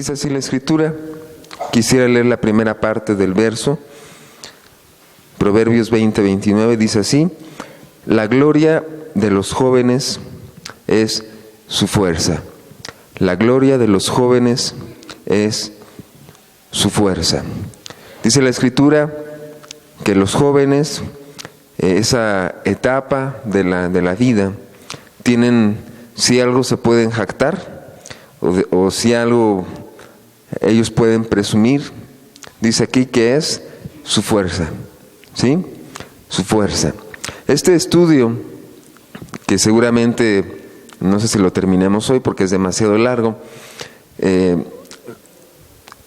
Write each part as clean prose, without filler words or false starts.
Dice así la Escritura. Quisiera leer la primera parte del verso. Proverbios 20:29 dice así: la gloria de los jóvenes es su fuerza. La gloria de los jóvenes es su fuerza. Dice la Escritura que los jóvenes, esa etapa de la vida, tienen, si algo se pueden jactar, o si algo ellos pueden presumir, dice aquí que es su fuerza, ¿sí? Su fuerza. Este estudio, que seguramente, no sé si lo terminemos hoy porque es demasiado largo,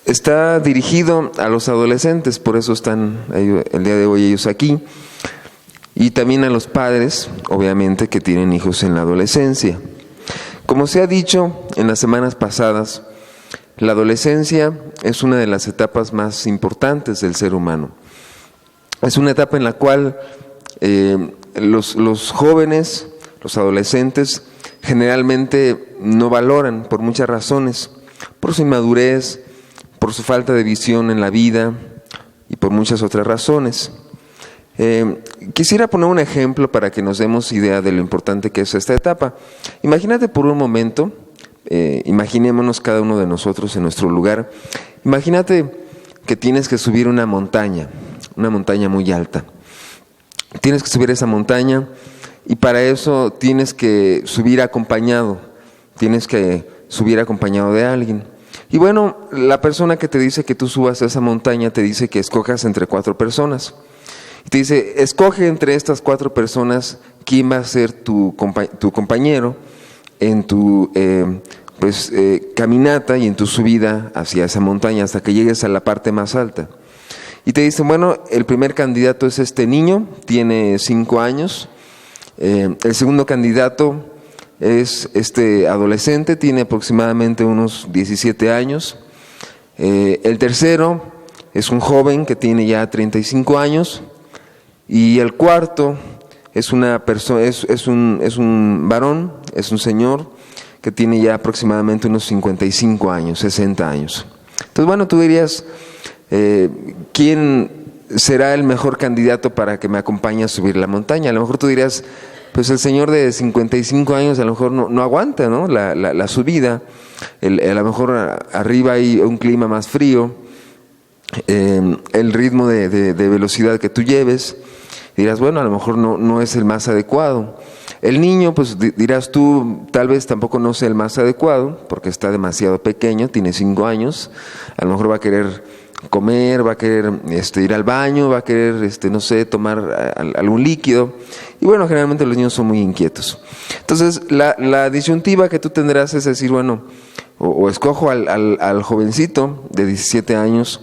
está dirigido a los adolescentes, por eso están el día de hoy ellos aquí, y también a los padres, obviamente, que tienen hijos en la adolescencia. Como se ha dicho en las semanas pasadas, la adolescencia es una de las etapas más importantes del ser humano. Es una etapa en la cual los jóvenes, los adolescentes, generalmente no valoran por muchas razones, por su inmadurez, por su falta de visión en la vida y por muchas otras razones. Quisiera poner un ejemplo para que nos demos idea de lo importante que es esta etapa. Imagínate por un momento, imaginémonos cada uno de nosotros en nuestro lugar. Imagínate que tienes que subir una montaña muy alta. Tienes que subir esa montaña y para eso tienes que subir acompañado de alguien. Y bueno, la persona que te dice que tú subas a esa montaña te dice que escojas entre 4 personas. Y te dice, escoge entre estas 4 personas quién va a ser tu compañero en tu caminata y en tu subida hacia esa montaña hasta que llegues a la parte más alta. Y te dicen, bueno, el primer candidato es este niño, tiene 5 años. El segundo candidato es este adolescente, tiene aproximadamente unos 17 años. El tercero es un joven que tiene ya 35 años. Y el cuarto es una persona, es un varón, es un señor que tiene ya aproximadamente unos 55 años, 60 años. Entonces, bueno, tú dirías, ¿quién será el mejor candidato para que me acompañe a subir la montaña? A lo mejor tú dirías, pues el señor de 55 años a lo mejor no aguanta, ¿no? la subida. A lo mejor arriba hay un clima más frío, el ritmo de velocidad que tú lleves. Dirás, bueno, a lo mejor no es el más adecuado. El niño, pues dirás tú, tal vez tampoco no sea el más adecuado, porque está demasiado pequeño, tiene 5 años, a lo mejor va a querer comer, va a querer ir al baño, va a querer, no sé, tomar algún líquido. Y bueno, generalmente los niños son muy inquietos. Entonces, la disyuntiva que tú tendrás es decir, bueno, o escojo al jovencito de 17 años,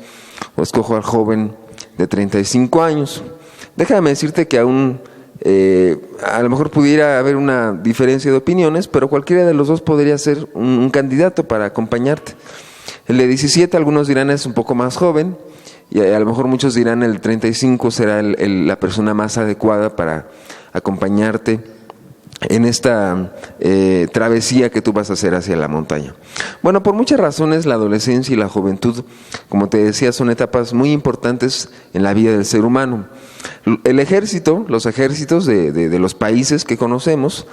o escojo al joven de 35 años. Déjame decirte que aún a lo mejor pudiera haber una diferencia de opiniones, pero cualquiera de los dos podría ser un candidato para acompañarte. El de 17, algunos dirán es un poco más joven, y a lo mejor muchos dirán el 35 será la persona más adecuada para acompañarte en esta travesía que tú vas a hacer hacia la montaña. Bueno, por muchas razones la adolescencia y la juventud, como te decía, son etapas muy importantes en la vida del ser humano. Los ejércitos de los países que conocemos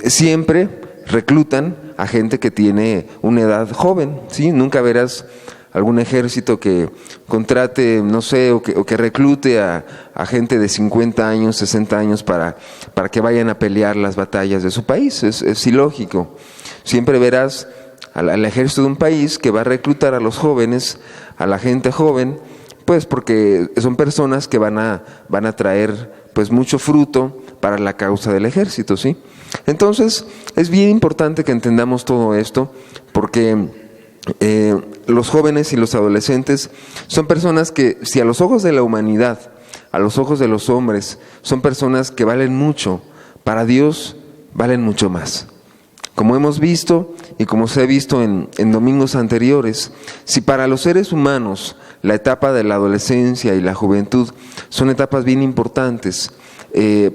siempre reclutan a gente que tiene una edad joven, ¿sí? Nunca verás algún ejército que contrate, no sé, o que reclute a gente de 50 años, 60 años para que vayan a pelear las batallas de su país. Es ilógico. Siempre verás al ejército de un país que va a reclutar a los jóvenes, a la gente joven, pues porque son personas que van a traer pues mucho fruto para la causa del ejército, ¿sí? Entonces, es bien importante que entendamos todo esto, porque los jóvenes y los adolescentes son personas que, si a los ojos de la humanidad, a los ojos de los hombres, son personas que valen mucho, para Dios valen mucho más. Como hemos visto y como se ha visto en domingos anteriores, si para los seres humanos la etapa de la adolescencia y la juventud son etapas bien importantes,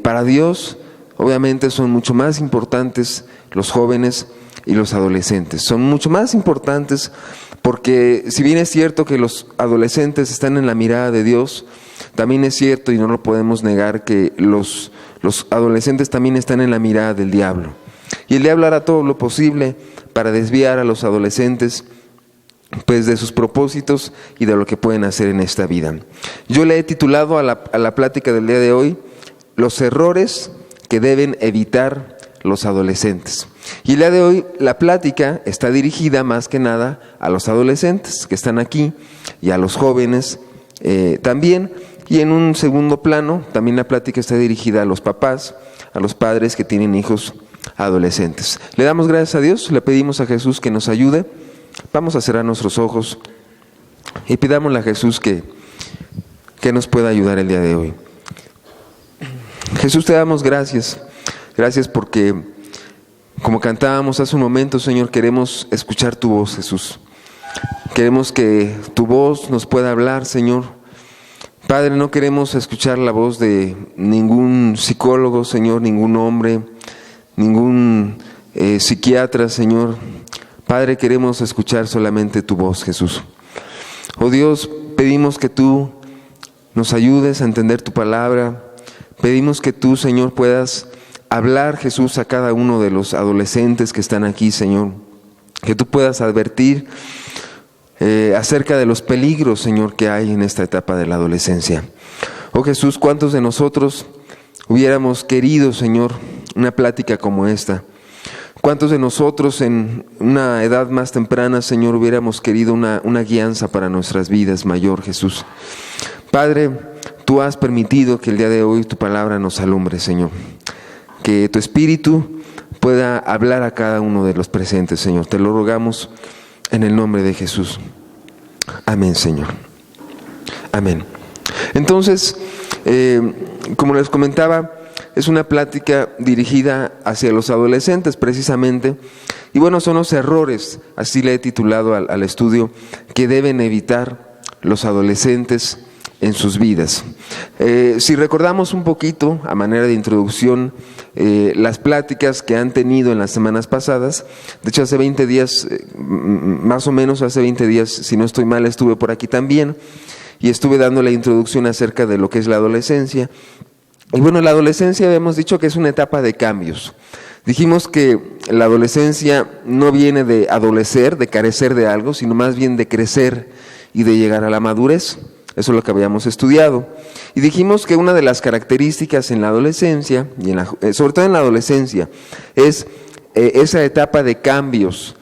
para Dios obviamente son mucho más importantes los jóvenes, y los adolescentes. Son mucho más importantes porque si bien es cierto que los adolescentes están en la mirada de Dios, también es cierto y no lo podemos negar que los adolescentes también están en la mirada del diablo. Y el diablo hará todo lo posible para desviar a los adolescentes pues de sus propósitos y de lo que pueden hacer en esta vida. Yo le he titulado a la plática del día de hoy, los errores que deben evitar los adolescentes. Y el día de hoy la plática está dirigida más que nada a los adolescentes que están aquí y a los jóvenes también. Y en un segundo plano también la plática está dirigida a los papás, a los padres que tienen hijos adolescentes. Le damos gracias a Dios, le pedimos a Jesús que nos ayude. Vamos a cerrar nuestros ojos y pidámosle a Jesús que nos pueda ayudar el día de hoy. Jesús, te damos gracias. Gracias porque, como cantábamos hace un momento, Señor, queremos escuchar tu voz, Jesús. Queremos que tu voz nos pueda hablar, Señor. Padre, no queremos escuchar la voz de ningún psicólogo, Señor, ningún hombre, ningún psiquiatra, Señor. Padre, queremos escuchar solamente tu voz, Jesús. Oh Dios, pedimos que tú nos ayudes a entender tu palabra. Pedimos que tú, Señor, puedas hablar, Jesús, a cada uno de los adolescentes que están aquí, Señor. Que tú puedas advertir acerca de los peligros, Señor, que hay en esta etapa de la adolescencia. Oh Jesús, ¿cuántos de nosotros hubiéramos querido, Señor, una plática como esta? ¿Cuántos de nosotros en una edad más temprana, Señor, hubiéramos querido una guianza para nuestras vidas mayor, Jesús? Padre, tú has permitido que el día de hoy tu palabra nos alumbre, Señor. Que tu Espíritu pueda hablar a cada uno de los presentes, Señor. Te lo rogamos en el nombre de Jesús. Amén, Señor. Amén. Entonces, como les comentaba, es una plática dirigida hacia los adolescentes precisamente. Y bueno, son los errores, así le he titulado al estudio, que deben evitar los adolescentes en sus vidas. Si recordamos un poquito, a manera de introducción, las pláticas que han tenido en las semanas pasadas, de hecho hace 20 días, más o menos hace 20 días, si no estoy mal, estuve por aquí también y estuve dando la introducción acerca de lo que es la adolescencia. Y bueno, la adolescencia habíamos dicho que es una etapa de cambios. Dijimos que la adolescencia no viene de adolecer, de carecer de algo, sino más bien de crecer y de llegar a la madurez. Eso es lo que habíamos estudiado. Y dijimos que una de las características en la adolescencia, y sobre todo en la adolescencia, es esa etapa de cambios,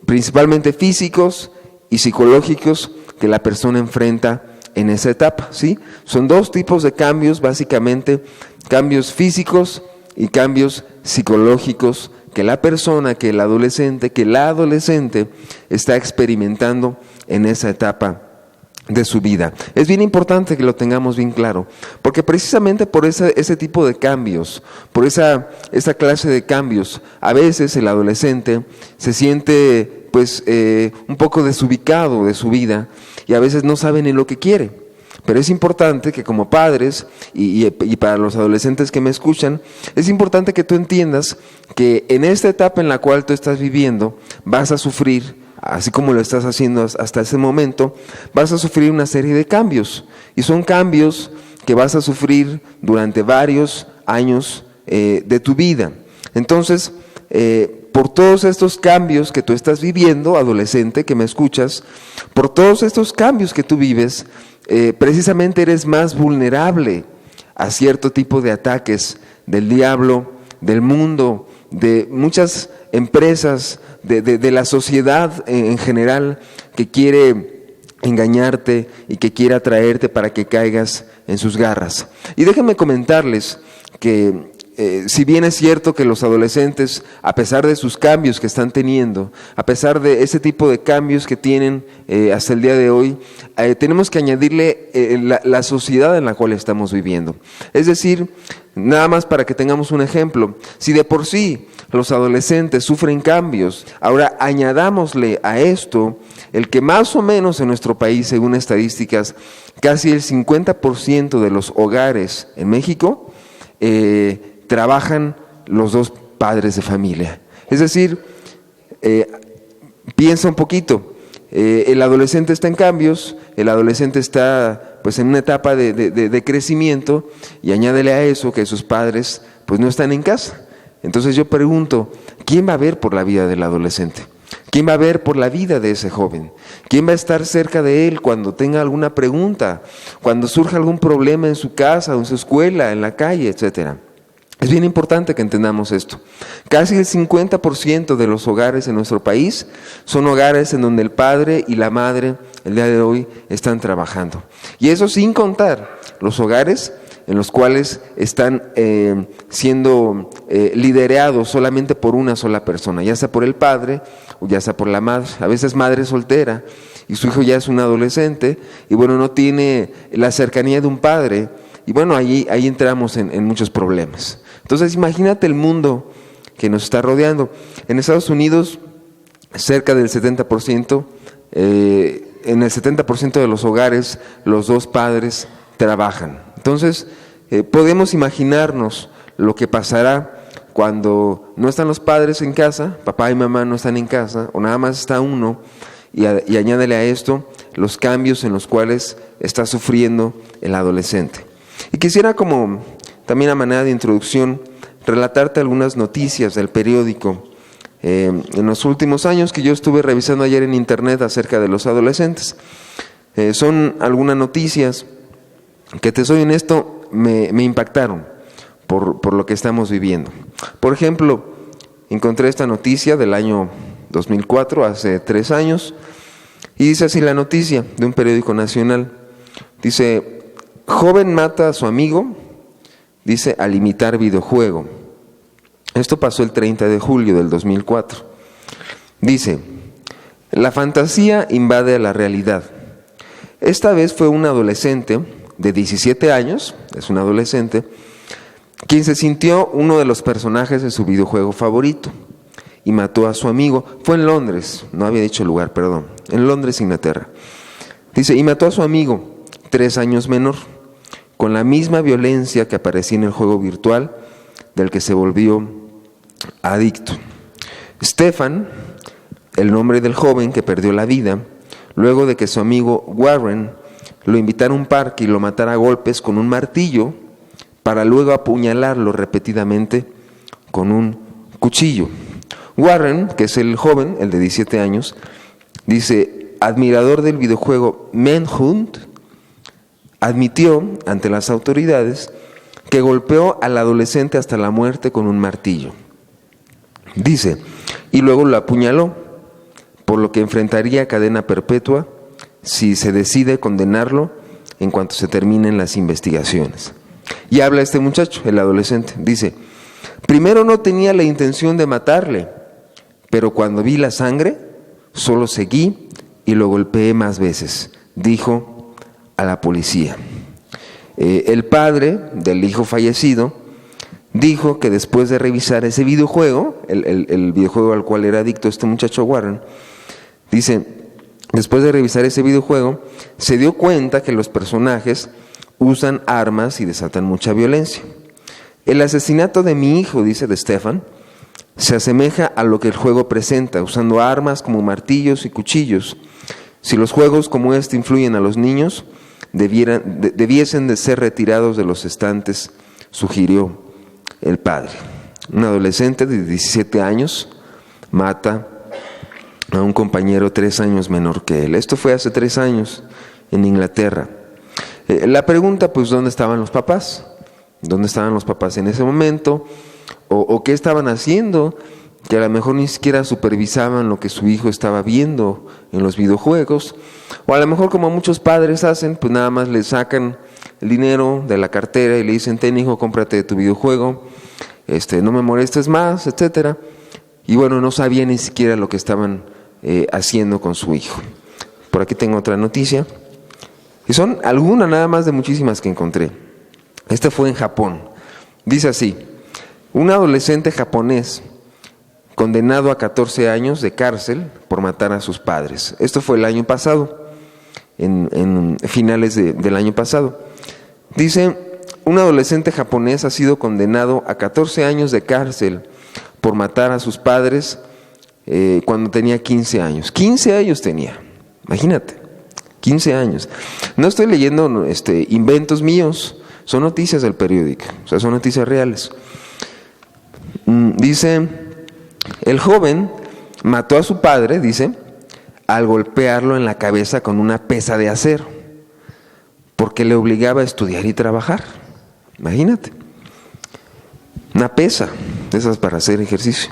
principalmente físicos y psicológicos, que la persona enfrenta en esa etapa, ¿sí? Son dos tipos de cambios, básicamente, cambios físicos y cambios psicológicos que la persona, que la adolescente está experimentando en esa etapa de su vida. Es bien importante que lo tengamos bien claro, porque precisamente por ese tipo de cambios, por esa clase de cambios, a veces el adolescente se siente un poco desubicado de su vida y a veces no sabe ni lo que quiere. Pero es importante que como padres y para los adolescentes que me escuchan, es importante que tú entiendas que en esta etapa en la cual tú estás viviendo vas a sufrir, así como lo estás haciendo hasta ese momento, vas a sufrir una serie de cambios. Y son cambios que vas a sufrir durante varios años de tu vida. Entonces, por todos estos cambios que tú estás viviendo, adolescente que me escuchas, por todos estos cambios que tú vives, precisamente eres más vulnerable a cierto tipo de ataques del diablo, del mundo, de muchas empresas, de la sociedad en general, que quiere engañarte y que quiere atraerte para que caigas en sus garras. Y déjenme comentarles que si bien es cierto que los adolescentes, a pesar de sus cambios que están teniendo, a pesar de ese tipo de cambios que tienen hasta el día de hoy, tenemos que añadirle la sociedad en la cual estamos viviendo. Es decir, nada más para que tengamos un ejemplo, si de por sí los adolescentes sufren cambios, ahora añadámosle a esto el que más o menos en nuestro país, según estadísticas, casi el 50% de los hogares en México trabajan los dos padres de familia. Es decir, piensa un poquito. El adolescente está en cambios, el adolescente está pues en una etapa de crecimiento, y añádele a eso que sus padres pues no están en casa. Entonces yo pregunto, ¿quién va a ver por la vida del adolescente? ¿Quién va a ver por la vida de ese joven? ¿Quién va a estar cerca de él cuando tenga alguna pregunta, cuando surja algún problema en su casa, en su escuela, en la calle, etcétera? Es bien importante que entendamos esto. Casi el 50% de los hogares en nuestro país son hogares en donde el padre y la madre el día de hoy están trabajando. Y eso sin contar los hogares en los cuales están siendo liderados solamente por una sola persona, ya sea por el padre o ya sea por la madre. A veces madre soltera y su hijo ya es un adolescente y bueno, no tiene la cercanía de un padre, y bueno, ahí entramos en muchos problemas. Entonces imagínate el mundo que nos está rodeando. En Estados Unidos, cerca del 70%, en el 70% de los hogares, los dos padres trabajan. Entonces, podemos imaginarnos lo que pasará cuando no están los padres en casa, papá y mamá no están en casa, o nada más está uno, y añádele a esto los cambios en los cuales está sufriendo el adolescente. Y quisiera, como también a manera de introducción, relatarte algunas noticias del periódico en los últimos años que yo estuve revisando ayer en internet acerca de los adolescentes. Son algunas noticias que, te soy honesto, me impactaron por lo que estamos viviendo. Por ejemplo, encontré esta noticia del año 2004, hace 3 años, y dice así la noticia de un periódico nacional. Dice: joven mata a su amigo, dice, al imitar videojuego. Esto pasó el 30 de julio del 2004. Dice: la fantasía invade a la realidad. Esta vez fue un adolescente de 17 años, es un adolescente, quien se sintió uno de los personajes de su videojuego favorito y mató a su amigo. Fue en Londres, no había dicho el lugar, perdón, en Londres, Inglaterra. Dice, y mató a su amigo, 3 años menor, con la misma violencia que aparecía en el juego virtual del que se volvió adicto. Stefan, el nombre del joven que perdió la vida, luego de que su amigo Warren lo invitara a un parque y lo matara a golpes con un martillo, para luego apuñalarlo repetidamente con un cuchillo. Warren, que es el joven, el de 17 años, dice, admirador del videojuego Manhunt, admitió ante las autoridades que golpeó al adolescente hasta la muerte con un martillo. Dice, y luego lo apuñaló, por lo que enfrentaría cadena perpetua si se decide condenarlo en cuanto se terminen las investigaciones. Y habla este muchacho, el adolescente, dice, primero no tenía la intención de matarle, pero cuando vi la sangre, solo seguí y lo golpeé más veces, dijo a la policía. El padre del hijo fallecido dijo que después de revisar ese videojuego, el videojuego al cual era adicto este muchacho Warren, dice, después de revisar ese videojuego, se dio cuenta que los personajes usan armas y desatan mucha violencia. El asesinato de mi hijo, dice de Stefan, se asemeja a lo que el juego presenta, usando armas como martillos y cuchillos. Si los juegos como este influyen a los niños, debiesen de ser retirados de los estantes, sugirió el padre. Un adolescente de 17 años mata a un compañero 3 años menor que él. Esto fue hace 3 años en Inglaterra. La pregunta, pues, ¿dónde estaban los papás? ¿Dónde estaban los papás en ese momento? ¿O qué estaban haciendo? Que a lo mejor ni siquiera supervisaban lo que su hijo estaba viendo en los videojuegos. O a lo mejor, como muchos padres hacen, pues nada más le sacan el dinero de la cartera y le dicen, ten hijo, cómprate tu videojuego, no me molestes más, etcétera. Y bueno, no sabía ni siquiera lo que estaban haciendo con su hijo. Por aquí tengo otra noticia. Y son algunas nada más de muchísimas que encontré. Este fue en Japón. Dice así, un adolescente japonés condenado a 14 años de cárcel por matar a sus padres. Esto fue el año pasado, en finales del año pasado. Dice, un adolescente japonés ha sido condenado a 14 años de cárcel por matar a sus padres cuando tenía 15 años. 15 años tenía, imagínate, 15 años. No estoy leyendo inventos míos, son noticias del periódico, o sea, son noticias reales. Dice, el joven mató a su padre, dice, al golpearlo en la cabeza con una pesa de acero, porque le obligaba a estudiar y trabajar. Imagínate, una pesa de esas para hacer ejercicio.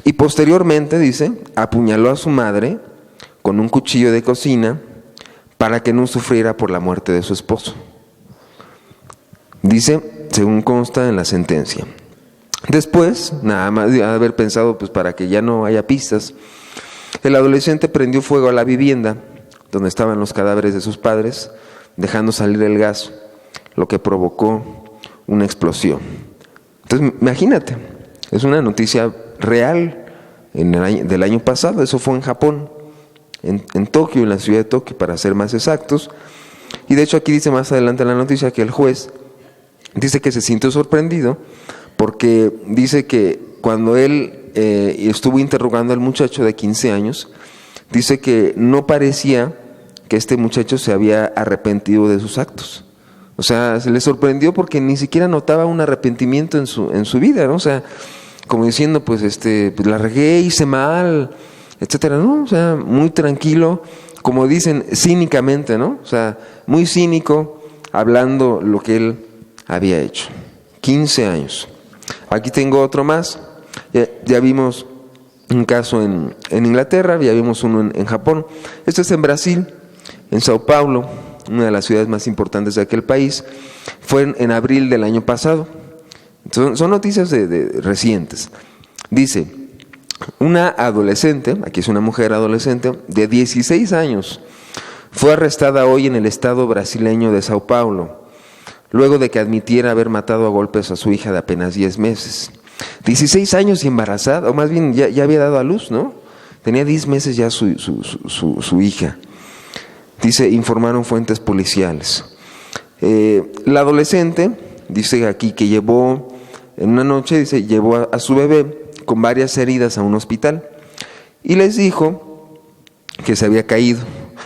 Y posteriormente, dice, apuñaló a su madre con un cuchillo de cocina para que no sufriera por la muerte de su esposo. Dice, según consta en la sentencia. Después, nada más de haber pensado, pues para que ya no haya pistas, el adolescente prendió fuego a la vivienda donde estaban los cadáveres de sus padres, dejando salir el gas, lo que provocó una explosión. Entonces, imagínate, es una noticia real del año pasado. Eso fue en Japón, en Tokio, en la ciudad de Tokio, para ser más exactos. Y de hecho aquí dice más adelante en la noticia que el juez dice que se sintió sorprendido porque dice que cuando él estuvo interrogando al muchacho de 15 años, dice que no parecía que este muchacho se había arrepentido de sus actos. O sea, se le sorprendió porque ni siquiera notaba un arrepentimiento en su vida, ¿no? O sea, como diciendo, pues, pues la regué, hice mal, etcétera, ¿no? O sea, muy tranquilo, como dicen, cínicamente, ¿no? O sea, muy cínico, hablando lo que él había hecho. 15 años. Aquí tengo otro más. Ya vimos un caso en Inglaterra, ya vimos uno en Japón. Esto es en Brasil, en Sao Paulo, una de las ciudades más importantes de aquel país. Fue en abril del año pasado. Son noticias recientes. Dice, una adolescente, aquí es una mujer adolescente, de 16 años, fue arrestada hoy en el estado brasileño de Sao Paulo, luego de que admitiera haber matado a golpes a su hija de apenas 10 meses. 16 años y embarazada, o más bien ya había dado a luz, ¿no? Tenía 10 meses ya su hija. Dice, informaron fuentes policiales. La adolescente, dice aquí que llevó, en una noche, dice, llevó a su bebé con varias heridas a un hospital y les dijo que se había caído.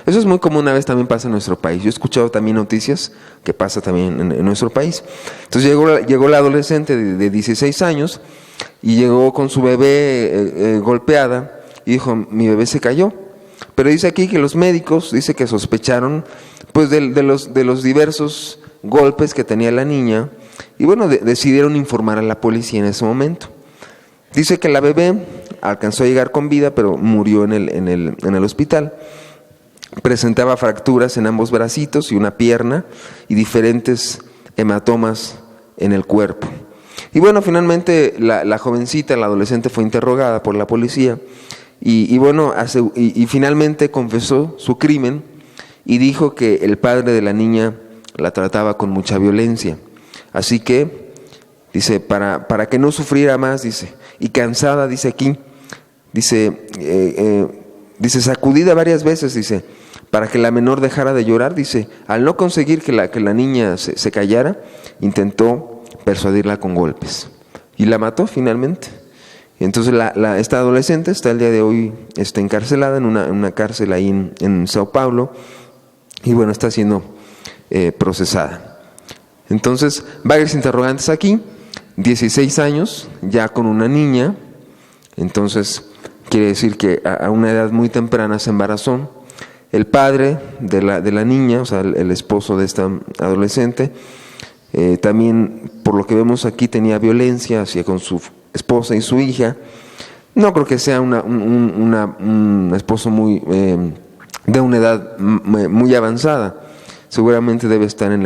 Eso es muy común, una vez también pasa en nuestro país. Yo he escuchado también noticias que pasa también en nuestro país. Entonces llegó la adolescente de 16 años y llegó con su bebé golpeada y dijo, mi bebé se cayó. Pero dice aquí que los médicos, dice que sospecharon pues de los diversos golpes que tenía la niña y bueno, decidieron informar a la policía en ese momento. Dice que la bebé alcanzó a llegar con vida, pero murió en el hospital. Presentaba fracturas en ambos bracitos y una pierna y diferentes hematomas en el cuerpo. Y bueno, finalmente la jovencita, la adolescente, fue interrogada por la policía y finalmente confesó su crimen y dijo que el padre de la niña la trataba con mucha violencia. Así que, dice, para que no sufriera más, dice, y cansada, dice aquí, dice, sacudida varias veces, dice, para que la menor dejara de llorar, dice, al no conseguir que la niña se callara, intentó persuadirla con golpes y la mató finalmente. Entonces esta adolescente está el día de hoy encarcelada en una cárcel ahí en Sao Paulo y bueno, está siendo procesada. Entonces, varios interrogantes aquí, 16 años, ya con una niña, entonces quiere decir que a una edad muy temprana se embarazó. El padre de la niña, o sea, el esposo de esta adolescente, también, por lo que vemos aquí, tenía violencia hacia con su esposa y su hija. No creo que sea un esposo de una edad muy avanzada. Seguramente debe estar en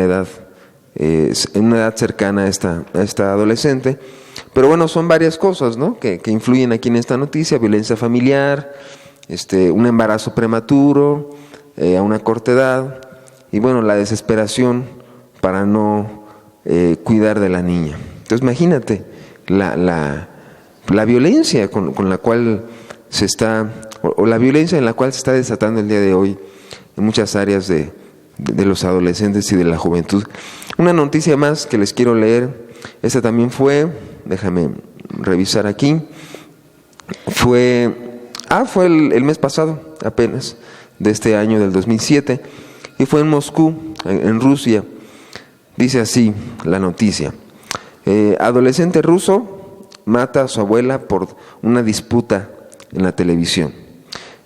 una edad cercana a esta adolescente. Pero bueno, son varias cosas, ¿no?, que influyen aquí en esta noticia: violencia familiar, un embarazo prematuro a una corta edad, y bueno, la desesperación para no cuidar de la niña. Entonces imagínate la violencia con la cual se está, o la violencia en la cual se está desatando el día de hoy en muchas áreas de los adolescentes y de la juventud. Una noticia más que les quiero leer, esta también fue, déjame revisar aquí. Fue el mes pasado, apenas, de este año del 2007, y fue en Moscú, en Rusia. Dice así la noticia: adolescente ruso mata a su abuela por una disputa en la televisión.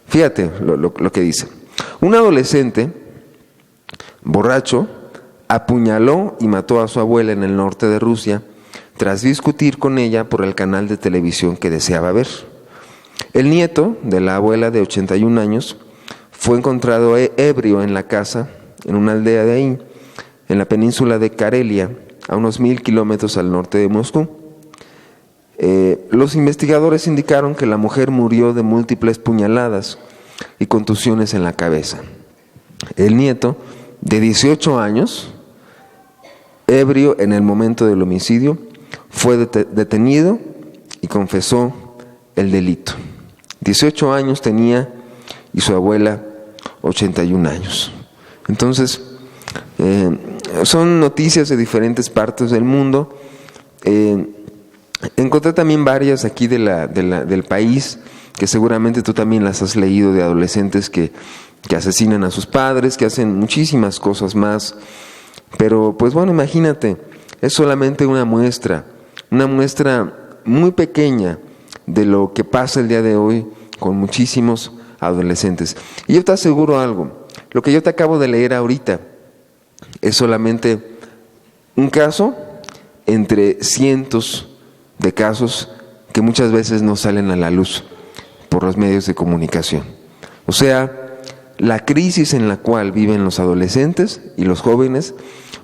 Fíjate lo que dice. Un adolescente borracho apuñaló y mató a su abuela en el norte de Rusia tras discutir con ella por el canal de televisión que deseaba ver. El nieto de la abuela de 81 años fue encontrado ebrio en la casa, en una aldea de ahí, en la península de Karelia, a unos 1000 kilómetros al norte de Moscú. Los investigadores indicaron que la mujer murió de múltiples puñaladas y contusiones en la cabeza. El nieto, de 18 años, ebrio en el momento del homicidio, fue detenido y confesó el delito. 18 años tenía y su abuela 81 años. Entonces, son noticias de diferentes partes del mundo. Encontré también varias aquí del país, que seguramente tú también las has leído, de adolescentes que asesinan a sus padres, que hacen muchísimas cosas más. Pero pues bueno, imagínate, es solamente una muestra muy pequeña de lo que pasa el día de hoy con muchísimos adolescentes. Y yo te aseguro algo, lo que yo te acabo de leer ahorita es solamente un caso entre cientos de casos que muchas veces no salen a la luz por los medios de comunicación. O sea, la crisis en la cual viven los adolescentes y los jóvenes,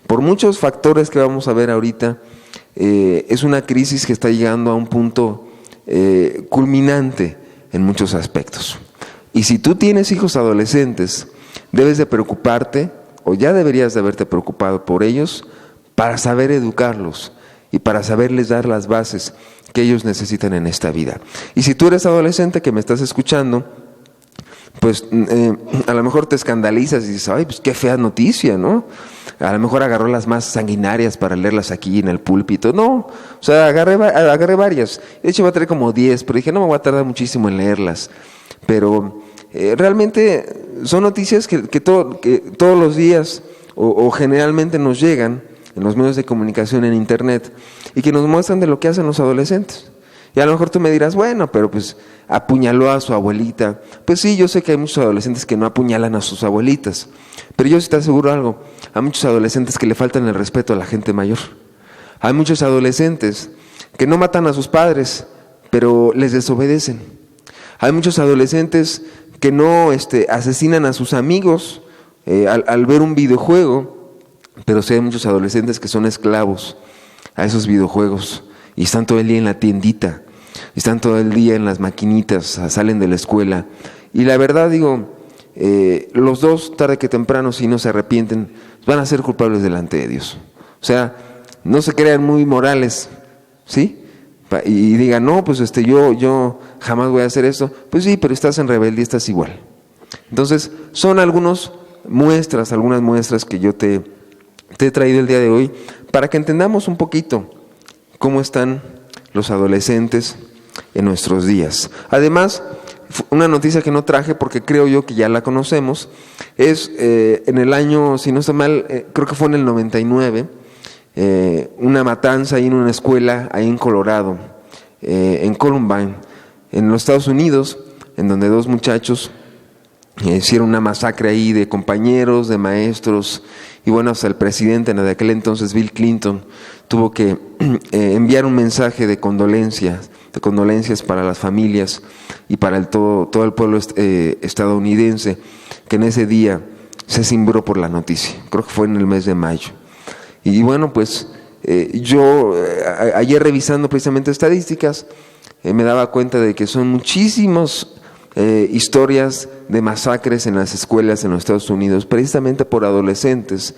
por muchos factores que vamos a ver ahorita, es una crisis que está llegando a un punto culminante en muchos aspectos. Y si tú tienes hijos adolescentes, debes de preocuparte, o ya deberías de haberte preocupado por ellos, para saber educarlos y para saberles dar las bases que ellos necesitan en esta vida. Y si tú eres adolescente que me estás escuchando, pues a lo mejor te escandalizas y dices, ay, pues qué fea noticia, ¿no? A lo mejor agarró las más sanguinarias para leerlas aquí en el púlpito. No, o sea, agarré varias. De hecho, voy a traer como 10, pero dije, no me voy a tardar muchísimo en leerlas. Pero realmente son noticias que todos los días o generalmente nos llegan en los medios de comunicación, en internet, y que nos muestran de lo que hacen los adolescentes. Y a lo mejor tú me dirás, bueno, pero pues apuñaló a su abuelita. Pues sí, yo sé que hay muchos adolescentes que no apuñalan a sus abuelitas, pero yo sí te aseguro algo, hay muchos adolescentes que le faltan el respeto a la gente mayor. Hay muchos adolescentes que no matan a sus padres, pero les desobedecen. Hay muchos adolescentes que no asesinan a sus amigos al ver un videojuego, pero sí hay muchos adolescentes que son esclavos a esos videojuegos y están todo el día en la tiendita, están todo el día en las maquinitas, salen de la escuela. Y la verdad digo, los dos, tarde que temprano, si no se arrepienten, van a ser culpables delante de Dios. O sea, no se crean muy morales, ¿sí? Y digan, no, pues yo jamás voy a hacer esto. Pues sí, pero estás en rebeldía, estás igual. Entonces, son algunas muestras que yo te he traído el día de hoy para que entendamos un poquito cómo están los adolescentes en nuestros días. Además, una noticia que no traje porque creo yo que ya la conocemos, es en el año, si no está mal, creo que fue en el 99, una matanza ahí en una escuela, ahí en Colorado, en Columbine, en los Estados Unidos, en donde dos muchachos hicieron una masacre ahí de compañeros, de maestros, y bueno, hasta el presidente de aquel entonces, Bill Clinton, tuvo que enviar un mensaje de condolencias para las familias y para todo el pueblo estadounidense, que en ese día se cimbró por la noticia. Creo que fue en el mes de mayo. Y bueno, pues yo ayer revisando precisamente estadísticas, me daba cuenta de que son muchísimas historias de masacres en las escuelas en los Estados Unidos, precisamente por adolescentes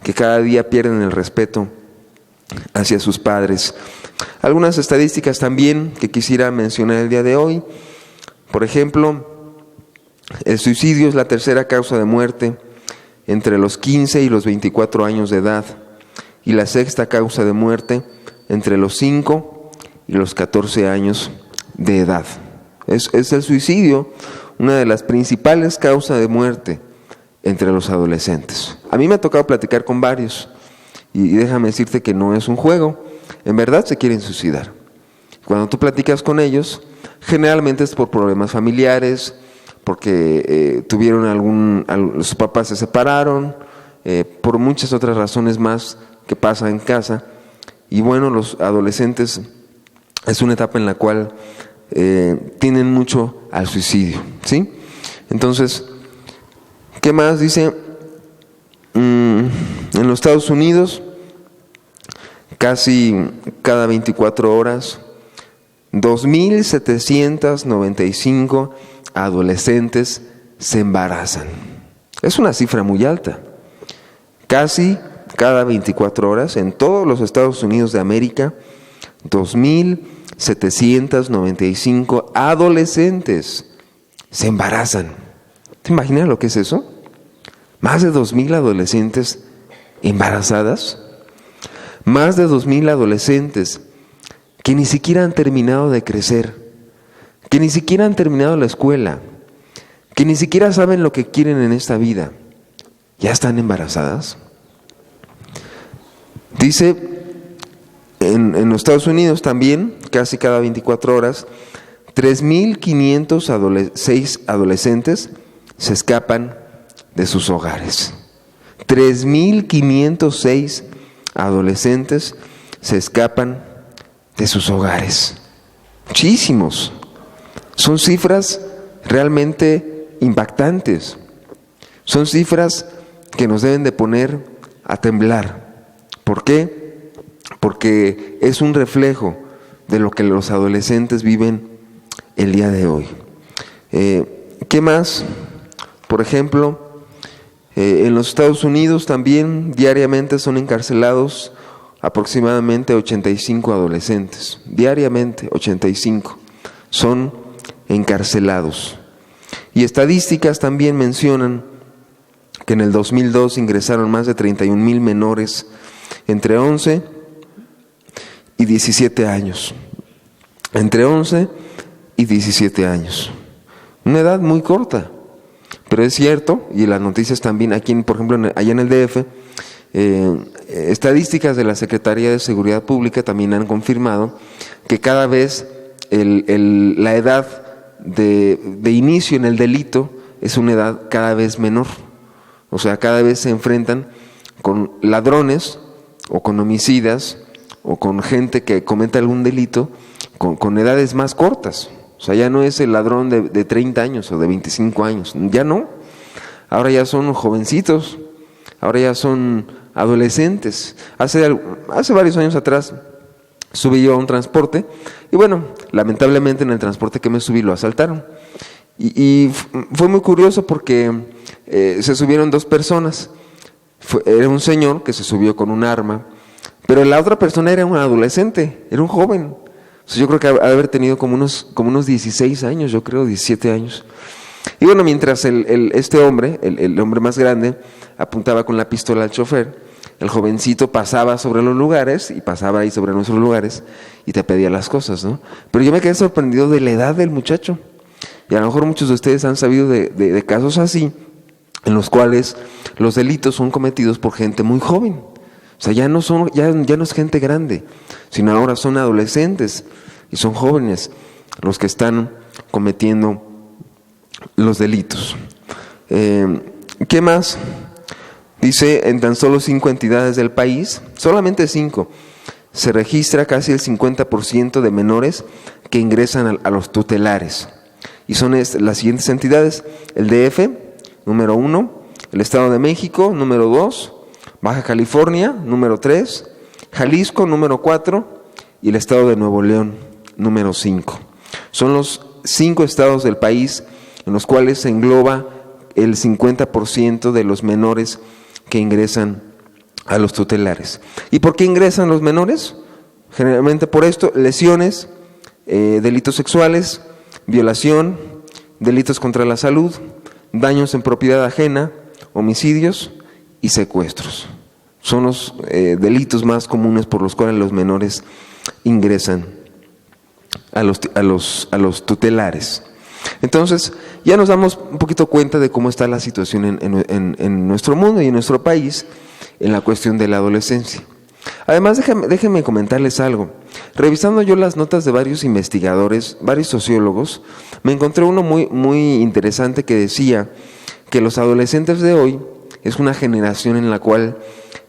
que cada día pierden el respeto hacia sus padres. Algunas estadísticas también que quisiera mencionar el día de hoy. Por ejemplo, el suicidio es la tercera causa de muerte entre los 15 y los 24 años de edad, y la sexta causa de muerte entre los 5 y y los 14 años de edad. Es el suicidio una de las principales causas de muerte entre los adolescentes. A mí me ha tocado platicar con varios y déjame decirte que no es un juego, en verdad se quieren suicidar. Cuando tú platicas con ellos, generalmente es por problemas familiares, porque sus papás se separaron, por muchas otras razones más que pasan en casa. Y bueno, los adolescentes es una etapa en la cual tienden mucho al suicidio, ¿sí? Entonces, ¿qué más dice? En los Estados Unidos, casi cada 24 horas, 2.795 adolescentes se embarazan. Es una cifra muy alta. Casi cada 24 horas en todos los Estados Unidos de América, 2.795 adolescentes se embarazan. ¿Te imaginas lo que es eso? Más de 2.000 adolescentes embarazadas. Más de 2.000 adolescentes que ni siquiera han terminado de crecer, que ni siquiera han terminado la escuela, que ni siquiera saben lo que quieren en esta vida, ya están embarazadas. Dice, en los Estados Unidos también, casi cada 24 horas, 3.506 adolescentes se escapan de sus hogares. 3.506 adolescentes se escapan de sus hogares. Muchísimos. Son cifras realmente impactantes. Son cifras que nos deben de poner a temblar. ¿Por qué? Porque es un reflejo de lo que los adolescentes viven el día de hoy. ¿Qué más? Por ejemplo, en los Estados Unidos también diariamente son encarcelados aproximadamente 85 adolescentes. Diariamente 85 son encarcelados. Y estadísticas también mencionan que en el 2002 ingresaron más de 31,000 menores entre 11 y 17 años. Entre 11 y 17 años. Una edad muy corta. Pero es cierto, y las noticias también aquí, por ejemplo, allá en el DF, estadísticas de la Secretaría de Seguridad Pública también han confirmado que cada vez la edad de inicio en el delito es una edad cada vez menor. O sea, cada vez se enfrentan con ladrones o con homicidas o con gente que comete algún delito con edades más cortas. O sea, ya no es el ladrón de 30 años o de 25 años, ya no. Ahora ya son jovencitos, ahora ya son adolescentes. Hace varios años atrás subí yo a un transporte y bueno, lamentablemente en el transporte que me subí lo asaltaron. Y fue muy curioso porque se subieron dos personas. Era un señor que se subió con un arma, pero la otra persona era un adolescente, era un joven. O sea, yo creo que ha de haber tenido como unos 16 años, yo creo, 17 años. Y bueno, mientras este hombre, el hombre más grande, apuntaba con la pistola al chofer, el jovencito pasaba sobre los lugares y pasaba ahí sobre nuestros lugares y te pedía las cosas, ¿no? Pero yo me quedé sorprendido de la edad del muchacho. Y a lo mejor muchos de ustedes han sabido de casos así, en los cuales los delitos son cometidos por gente muy joven. O sea, ya no es gente grande, sino ahora son adolescentes y son jóvenes los que están cometiendo los delitos. ¿Qué más? Dice, en tan solo 5 entidades del país, solamente 5, se registra casi el 50% de menores que ingresan a los tutelares. Y son las siguientes entidades: el DF, número 1, el Estado de México, número 2, Baja California, número 3, Jalisco, número 4, y el Estado de Nuevo León, número 5. Son los 5 estados del país en los cuales se engloba el 50% de los menores que ingresan a los tutelares. ¿Y por qué ingresan los menores? Generalmente por esto: lesiones, delitos sexuales, violación, delitos contra la salud, daños en propiedad ajena, homicidios y secuestros. Son los delitos más comunes por los cuales los menores ingresan a los tutelares. Entonces, ya nos damos un poquito cuenta de cómo está la situación en nuestro mundo y en nuestro país en la cuestión de la adolescencia. Además, déjenme comentarles algo. Revisando yo las notas de varios investigadores, varios sociólogos, me encontré uno muy interesante que decía que los adolescentes de hoy es una generación en la cual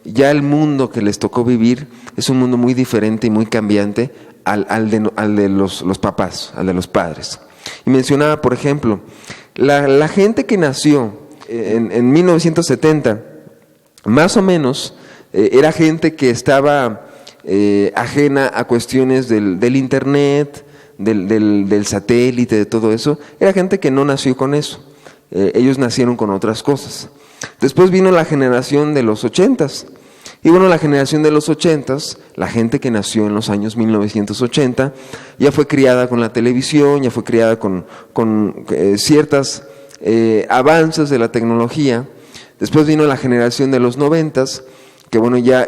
ya el mundo que les tocó vivir es un mundo muy diferente y muy cambiante al de los papás, al de los padres. Y mencionaba, por ejemplo, la gente que nació en 1970, más o menos, era gente que estaba ajena a cuestiones del internet, del satélite, de todo eso. Era gente que no nació con eso. Ellos nacieron con otras cosas. Después vino la generación de los 80s. Y bueno, la generación de los 80s, la gente que nació en los años 1980, ya fue criada con la televisión, ya fue criada con ciertos avances de la tecnología. Después vino la generación de los 90s, que bueno, ya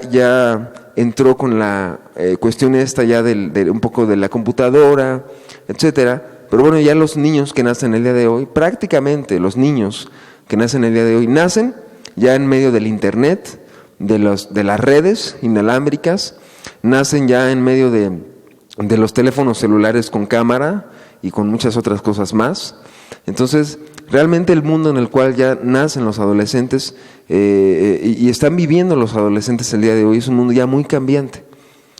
entró con la cuestión esta ya un poco de la computadora, etcétera. Pero bueno, ya los niños que nacen el día de hoy, prácticamente los niños que nacen el día de hoy, nacen ya en medio del internet, de las redes inalámbricas, nacen ya en medio de los teléfonos celulares con cámara y con muchas otras cosas más. Entonces, realmente el mundo en el cual ya nacen los adolescentes y están viviendo los adolescentes el día de hoy es un mundo ya muy cambiante.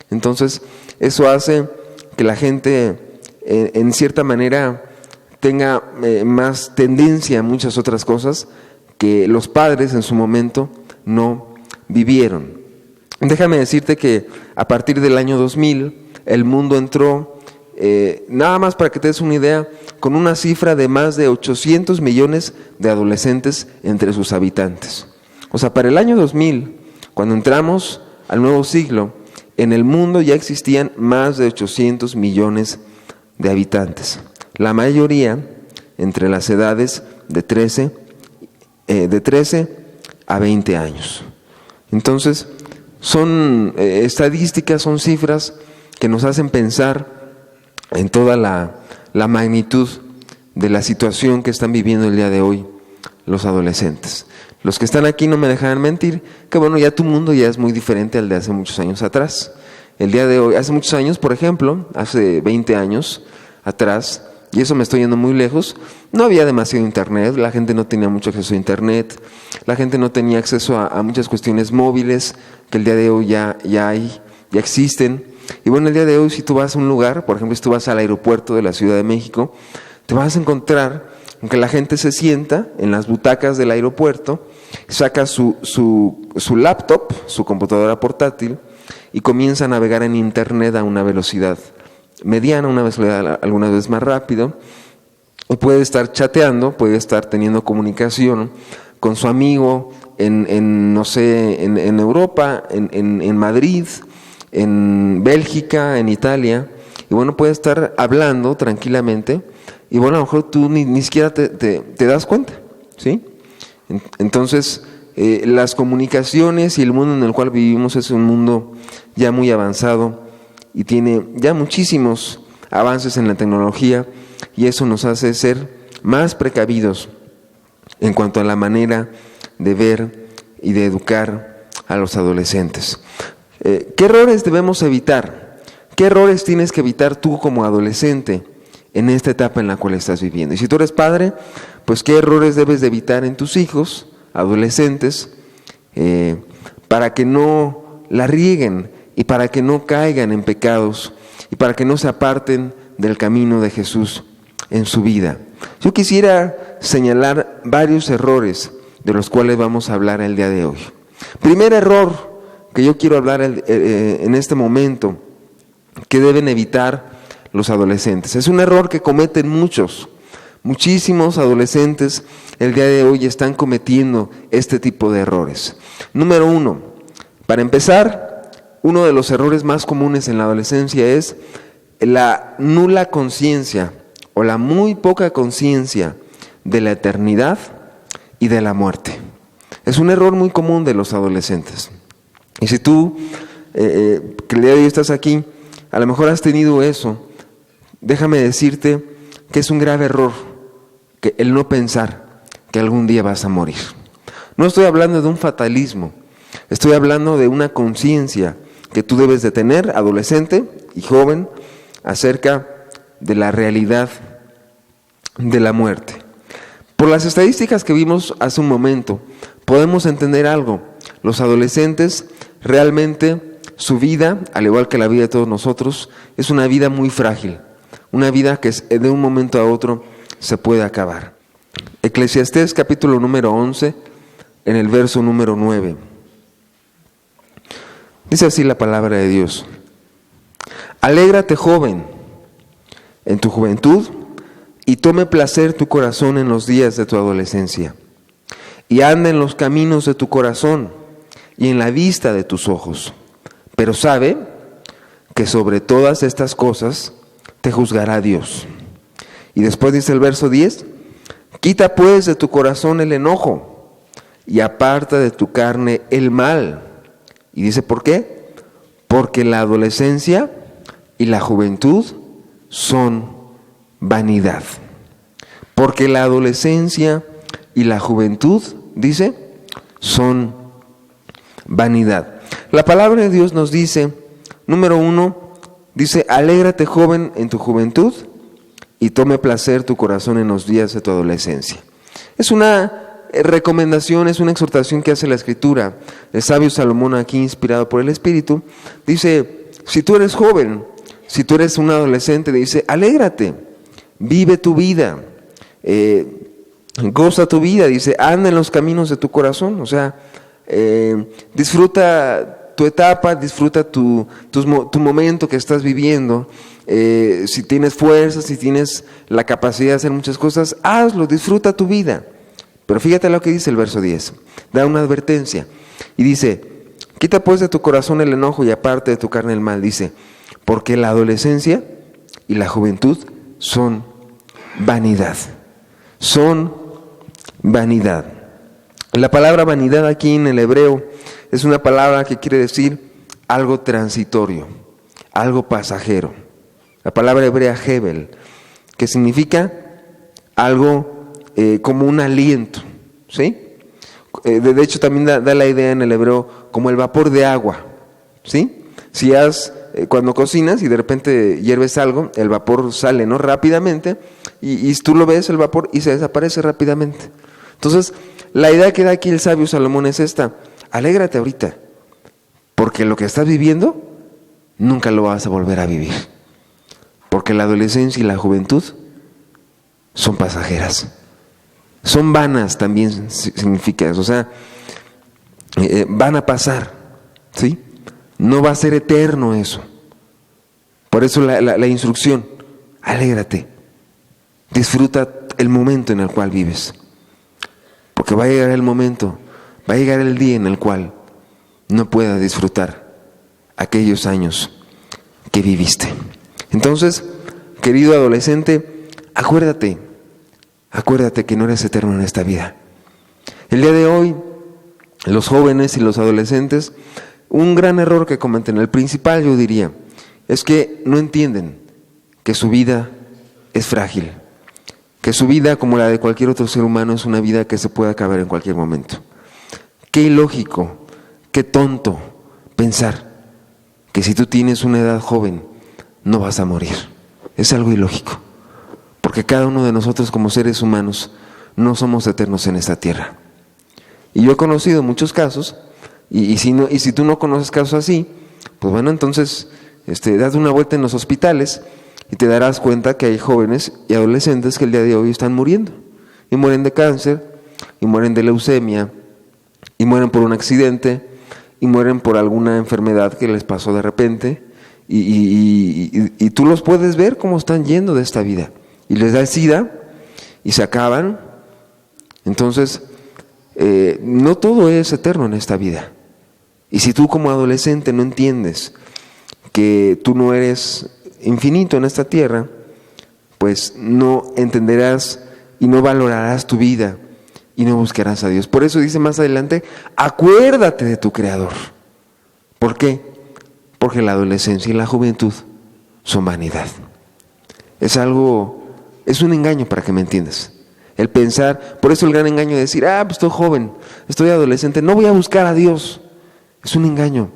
Entonces, eso hace que la gente, en cierta manera, tenga más tendencia a muchas otras cosas que los padres en su momento no vivieron. Déjame decirte que a partir del año 2000 el mundo entró, nada más para que te des una idea, con una cifra de más de 800 millones de adolescentes entre sus habitantes. O sea, para el año 2000, cuando entramos al nuevo siglo, en el mundo ya existían más de 800 millones de habitantes. La mayoría entre las edades de 13 a 20 años. Entonces, son estadísticas, son cifras que nos hacen pensar en toda la magnitud de la situación que están viviendo el día de hoy los adolescentes. Los que están aquí no me dejarán mentir, que bueno, ya tu mundo ya es muy diferente al de hace muchos años atrás. El día de hoy, hace muchos años, por ejemplo, hace 20 años atrás, y eso me estoy yendo muy lejos, no había demasiado internet, la gente no tenía mucho acceso a internet, la gente no tenía acceso a muchas cuestiones móviles que el día de hoy ya existen. Y bueno, el día de hoy si tú vas a un lugar, por ejemplo, si tú vas al aeropuerto de la Ciudad de México, te vas a encontrar que la gente se sienta en las butacas del aeropuerto, saca su laptop, su computadora portátil, y comienza a navegar en internet a una velocidad mediana, una velocidad algunas veces más rápido, y puede estar chateando, puede estar teniendo comunicación con su amigo no sé, en Europa, en Madrid, en Bélgica, en Italia, y bueno, puede estar hablando tranquilamente, y bueno, a lo mejor tú ni siquiera te das cuenta, ¿sí? Entonces, las comunicaciones y el mundo en el cual vivimos es un mundo ya muy avanzado y tiene ya muchísimos avances en la tecnología, y eso nos hace ser más precavidos en cuanto a la manera de ver y de educar a los adolescentes. ¿Qué errores debemos evitar? ¿Qué errores tienes que evitar tú como adolescente en esta etapa en la cual estás viviendo? Y si tú eres padre, pues ¿qué errores debes de evitar en tus hijos, adolescentes, para que no la rieguen y para que no caigan en pecados y para que no se aparten del camino de Jesús en su vida? Yo quisiera señalar varios errores de los cuales vamos a hablar el día de hoy. Primer error que yo quiero hablar en este momento, que deben evitar los adolescentes. Es un error que cometen muchísimos adolescentes el día de hoy están cometiendo este tipo de errores. Número 1, para empezar, uno de los errores más comunes en la adolescencia es la nula conciencia o la muy poca conciencia de la eternidad y de la muerte. Es un error muy común de los adolescentes. Y si tú, que el día de hoy estás aquí, a lo mejor has tenido eso, déjame decirte que es un grave error que el no pensar que algún día vas a morir. No estoy hablando de un fatalismo, estoy hablando de una conciencia que tú debes de tener, adolescente y joven, acerca de la realidad de la muerte. Por las estadísticas que vimos hace un momento, podemos entender algo. Los adolescentes realmente su vida, al igual que la vida de todos nosotros, es una vida muy frágil, una vida que de un momento a otro se puede acabar. Eclesiastés capítulo número 11, en el verso número 9. Dice así la palabra de Dios: alégrate, joven, en tu juventud, y tome placer tu corazón en los días de tu adolescencia, y anda en los caminos de tu corazón y en la vista de tus ojos. Pero sabe que sobre todas estas cosas te juzgará Dios. Y después dice el verso 10, quita pues de tu corazón el enojo y aparta de tu carne el mal. Y dice, ¿por qué? Porque la adolescencia y la juventud son vanidad. Porque la adolescencia y la juventud, dice, son vanidad. La palabra de Dios nos dice, número 1, dice, alégrate, joven, en tu juventud y tome placer tu corazón en los días de tu adolescencia. Es una recomendación, es una exhortación que hace la Escritura. El sabio Salomón, aquí inspirado por el Espíritu, dice, si tú eres joven, si tú eres un adolescente, dice, alégrate, vive tu vida, goza tu vida, dice, anda en los caminos de tu corazón, o sea, disfruta tu etapa, disfruta tu momento que estás viviendo. Si tienes fuerza, si tienes la capacidad de hacer muchas cosas, hazlo, disfruta tu vida. Pero fíjate lo que dice el verso 10, da una advertencia y dice, quita pues de tu corazón el enojo y aparte de tu carne el mal, dice, porque la adolescencia y la juventud son vanidad, son vanidad. La palabra vanidad aquí en el hebreo es una palabra que quiere decir algo transitorio, algo pasajero. La palabra hebrea hebel, que significa algo como un aliento, ¿sí? De hecho también da la idea en el hebreo como el vapor de agua, ¿sí? Si cuando cocinas y de repente hierves algo, el vapor sale, ¿no?, rápidamente, y tú lo ves el vapor y se desaparece rápidamente. Entonces, la idea que da aquí el sabio Salomón es esta: alégrate ahorita, porque lo que estás viviendo nunca lo vas a volver a vivir, porque la adolescencia y la juventud son pasajeras, son vanas, también significa eso, o sea, van a pasar, ¿sí? No va a ser eterno eso. Por eso la instrucción, alégrate, disfruta el momento en el cual vives, porque va a llegar el momento, va a llegar el día en el cual no puedas disfrutar aquellos años que viviste. Entonces, querido adolescente, acuérdate que no eres eterno en esta vida. El día de hoy, los jóvenes y los adolescentes, un gran error que cometen, el principal yo diría, es que no entienden que su vida es frágil, que su vida, como la de cualquier otro ser humano, es una vida que se puede acabar en cualquier momento. Qué ilógico, qué tonto pensar que si tú tienes una edad joven no vas a morir. Es algo ilógico, porque cada uno de nosotros como seres humanos no somos eternos en esta tierra. Y yo he conocido muchos casos, y si tú no conoces casos así, pues bueno, entonces das una vuelta en los hospitales y te darás cuenta que hay jóvenes y adolescentes que el día de hoy están muriendo, y mueren de cáncer, y mueren de leucemia, y mueren por un accidente, y mueren por alguna enfermedad que les pasó de repente, y tú los puedes ver cómo están yendo de esta vida, y les da SIDA, y se acaban. Entonces, no todo es eterno en esta vida, y si tú como adolescente no entiendes que tú no eres infinito en esta tierra, pues no entenderás y no valorarás tu vida y no buscarás a Dios. Por eso dice más adelante, acuérdate de tu Creador. ¿Por qué? Porque la adolescencia y la juventud son vanidad. es un engaño, para que me entiendas. El pensar, por eso el gran engaño de decir, pues estoy joven, estoy adolescente, no voy a buscar a Dios. Es un engaño,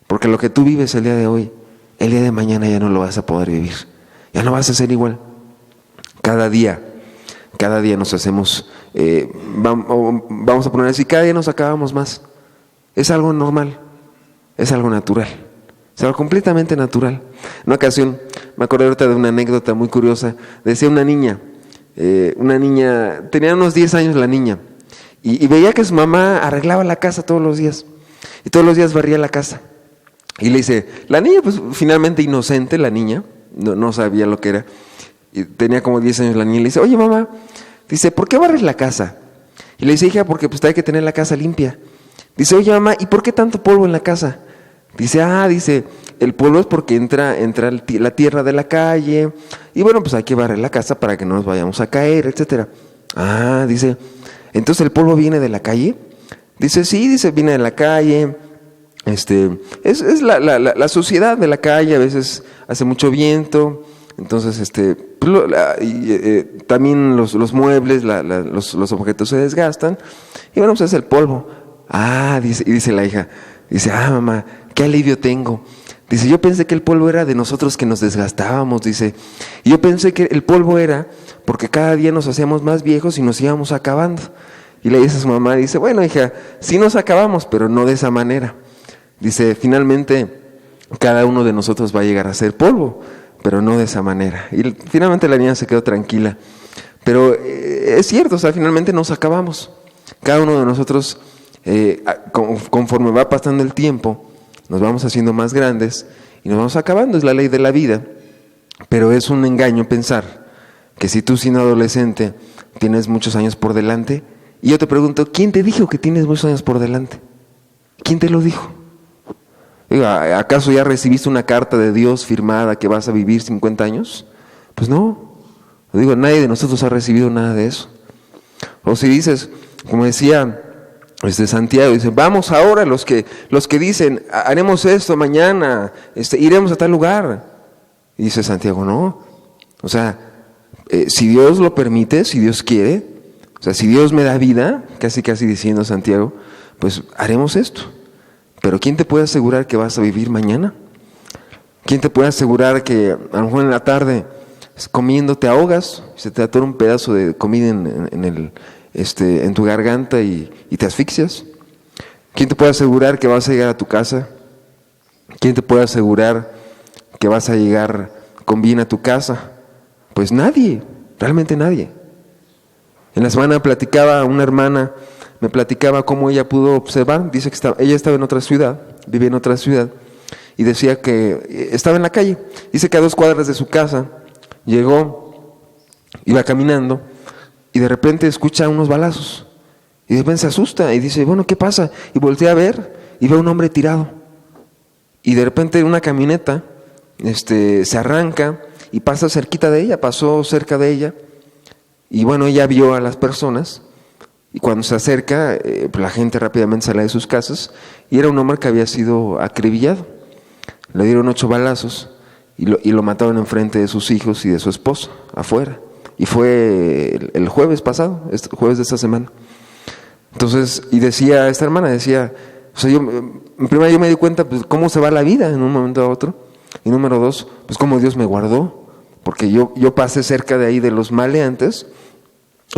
porque lo que tú vives el día de hoy, el día de mañana ya no lo vas a poder vivir, ya no vas a ser igual. Cada día nos hacemos, vamos a poner así, cada día nos acabamos más. Es algo normal, es algo natural, es algo completamente natural. En una ocasión, me acordé ahorita de una anécdota muy curiosa. Decía una niña, tenía unos 10 años la niña, y veía que su mamá arreglaba la casa todos los días, y todos los días barría la casa. Y le dice, la niña, pues finalmente inocente, la niña, no sabía lo que era, y tenía como 10 años la niña, y le dice, oye mamá, dice, ¿por qué barres la casa? Y le dice, hija, porque pues hay que tener la casa limpia. Dice, oye mamá, ¿y por qué tanto polvo en la casa? Dice, el polvo es porque entra la tierra de la calle, y bueno, pues hay que barrer la casa para que no nos vayamos a caer, etcétera. Dice, ¿entonces el polvo viene de la calle? Dice, sí, dice, viene de la calle. Es la suciedad de la calle, a veces hace mucho viento, entonces también los muebles, los objetos se desgastan, y bueno, pues es el polvo. Dice la hija, dice, mamá, qué alivio tengo. Dice, yo pensé que el polvo era de nosotros que nos desgastábamos, dice, y yo pensé que el polvo era porque cada día nos hacíamos más viejos y nos íbamos acabando. Y le dice a su mamá, dice, bueno hija, sí nos acabamos, pero no de esa manera. Dice, finalmente cada uno de nosotros va a llegar a ser polvo, pero no de esa manera. Y finalmente la niña se quedó tranquila. Pero es cierto, finalmente nos acabamos. Cada uno de nosotros, conforme va pasando el tiempo, nos vamos haciendo más grandes y nos vamos acabando, es la ley de la vida. Pero es un engaño pensar que si tú siendo adolescente tienes muchos años por delante, y yo te pregunto, ¿quién te dijo que tienes muchos años por delante? ¿Quién te lo dijo? ¿Acaso ya recibiste una carta de Dios firmada que vas a vivir 50 años? Pues no. Nadie de nosotros ha recibido nada de eso. O si dices, como decía Santiago, dice, vamos ahora, los que dicen, haremos esto mañana, iremos a tal lugar. Y dice Santiago, no. O sea, si Dios lo permite, si Dios quiere, o sea, si Dios me da vida, casi diciendo Santiago, pues haremos esto. Pero ¿quién te puede asegurar que vas a vivir mañana? ¿Quién te puede asegurar que a lo mejor en la tarde comiendo te ahogas, se te atora un pedazo de comida en tu garganta y te asfixias? ¿Quién te puede asegurar que vas a llegar a tu casa? ¿Quién te puede asegurar que vas a llegar con bien a tu casa? Pues nadie, realmente nadie. En la semana platicaba una hermana, me platicaba cómo ella pudo observar, dice que ella estaba en otra ciudad, vivía en otra ciudad, y decía que estaba en la calle, dice que a 2 cuadras de su casa, llegó, iba caminando, y de repente escucha unos balazos, y de repente se asusta, y dice, bueno, ¿qué pasa? Y voltea a ver, y ve a un hombre tirado, y de repente una camioneta, se arranca, y pasó cerca de ella, y bueno, ella vio a las personas, y cuando se acerca, la gente rápidamente sale de sus casas, y era un hombre que había sido acribillado. Le dieron 8 balazos, y lo mataron enfrente de sus hijos y de su esposa, afuera. Y fue el jueves pasado, jueves de esta semana. Entonces, y decía esta hermana, o sea, en primer yo me di cuenta, pues, cómo se va la vida en un momento a otro, y número 2, pues cómo Dios me guardó, porque yo pasé cerca de ahí de los maleantes,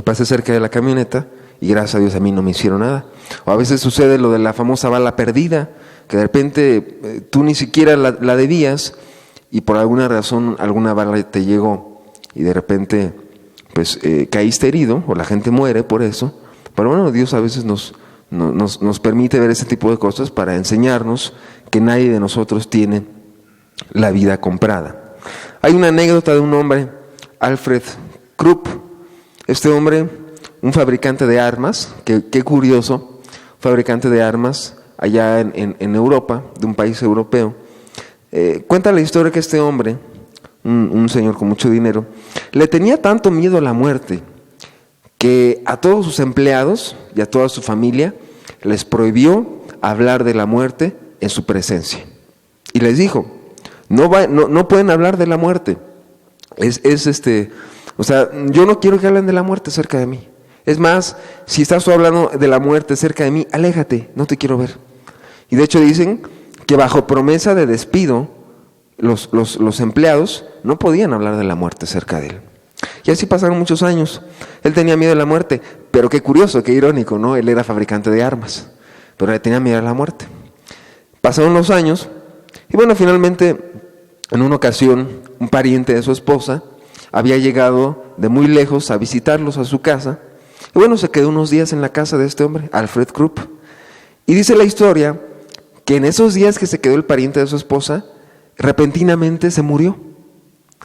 pasé cerca de la camioneta, y gracias a Dios a mí no me hicieron nada. O a veces sucede lo de la famosa bala perdida, que de repente tú ni siquiera la debías, y por alguna razón alguna bala te llegó, y de repente pues caíste herido, o la gente muere por eso. Pero bueno, Dios a veces nos permite ver ese tipo de cosas para enseñarnos que nadie de nosotros tiene la vida comprada. Hay una anécdota de un hombre, Alfred Krupp. Este hombre, un fabricante de armas, qué curioso, fabricante de armas allá en Europa, de un país europeo. Cuenta la historia que este hombre, un señor con mucho dinero, le tenía tanto miedo a la muerte que a todos sus empleados y a toda su familia les prohibió hablar de la muerte en su presencia. Y les dijo, no pueden hablar de la muerte. O sea, yo no quiero que hablen de la muerte cerca de mí. Es más, si estás tú hablando de la muerte cerca de mí, aléjate, no te quiero ver. Y de hecho dicen que bajo promesa de despido, los empleados no podían hablar de la muerte cerca de él. Y así pasaron muchos años. Él tenía miedo de la muerte, pero qué curioso, qué irónico, ¿no? Él era fabricante de armas, pero le tenía miedo a la muerte. Pasaron los años y bueno, finalmente, en una ocasión, un pariente de su esposa había llegado de muy lejos a visitarlos a su casa. Y bueno, se quedó unos días en la casa de este hombre, Alfred Krupp. Y dice la historia que en esos días que se quedó el pariente de su esposa, repentinamente se murió.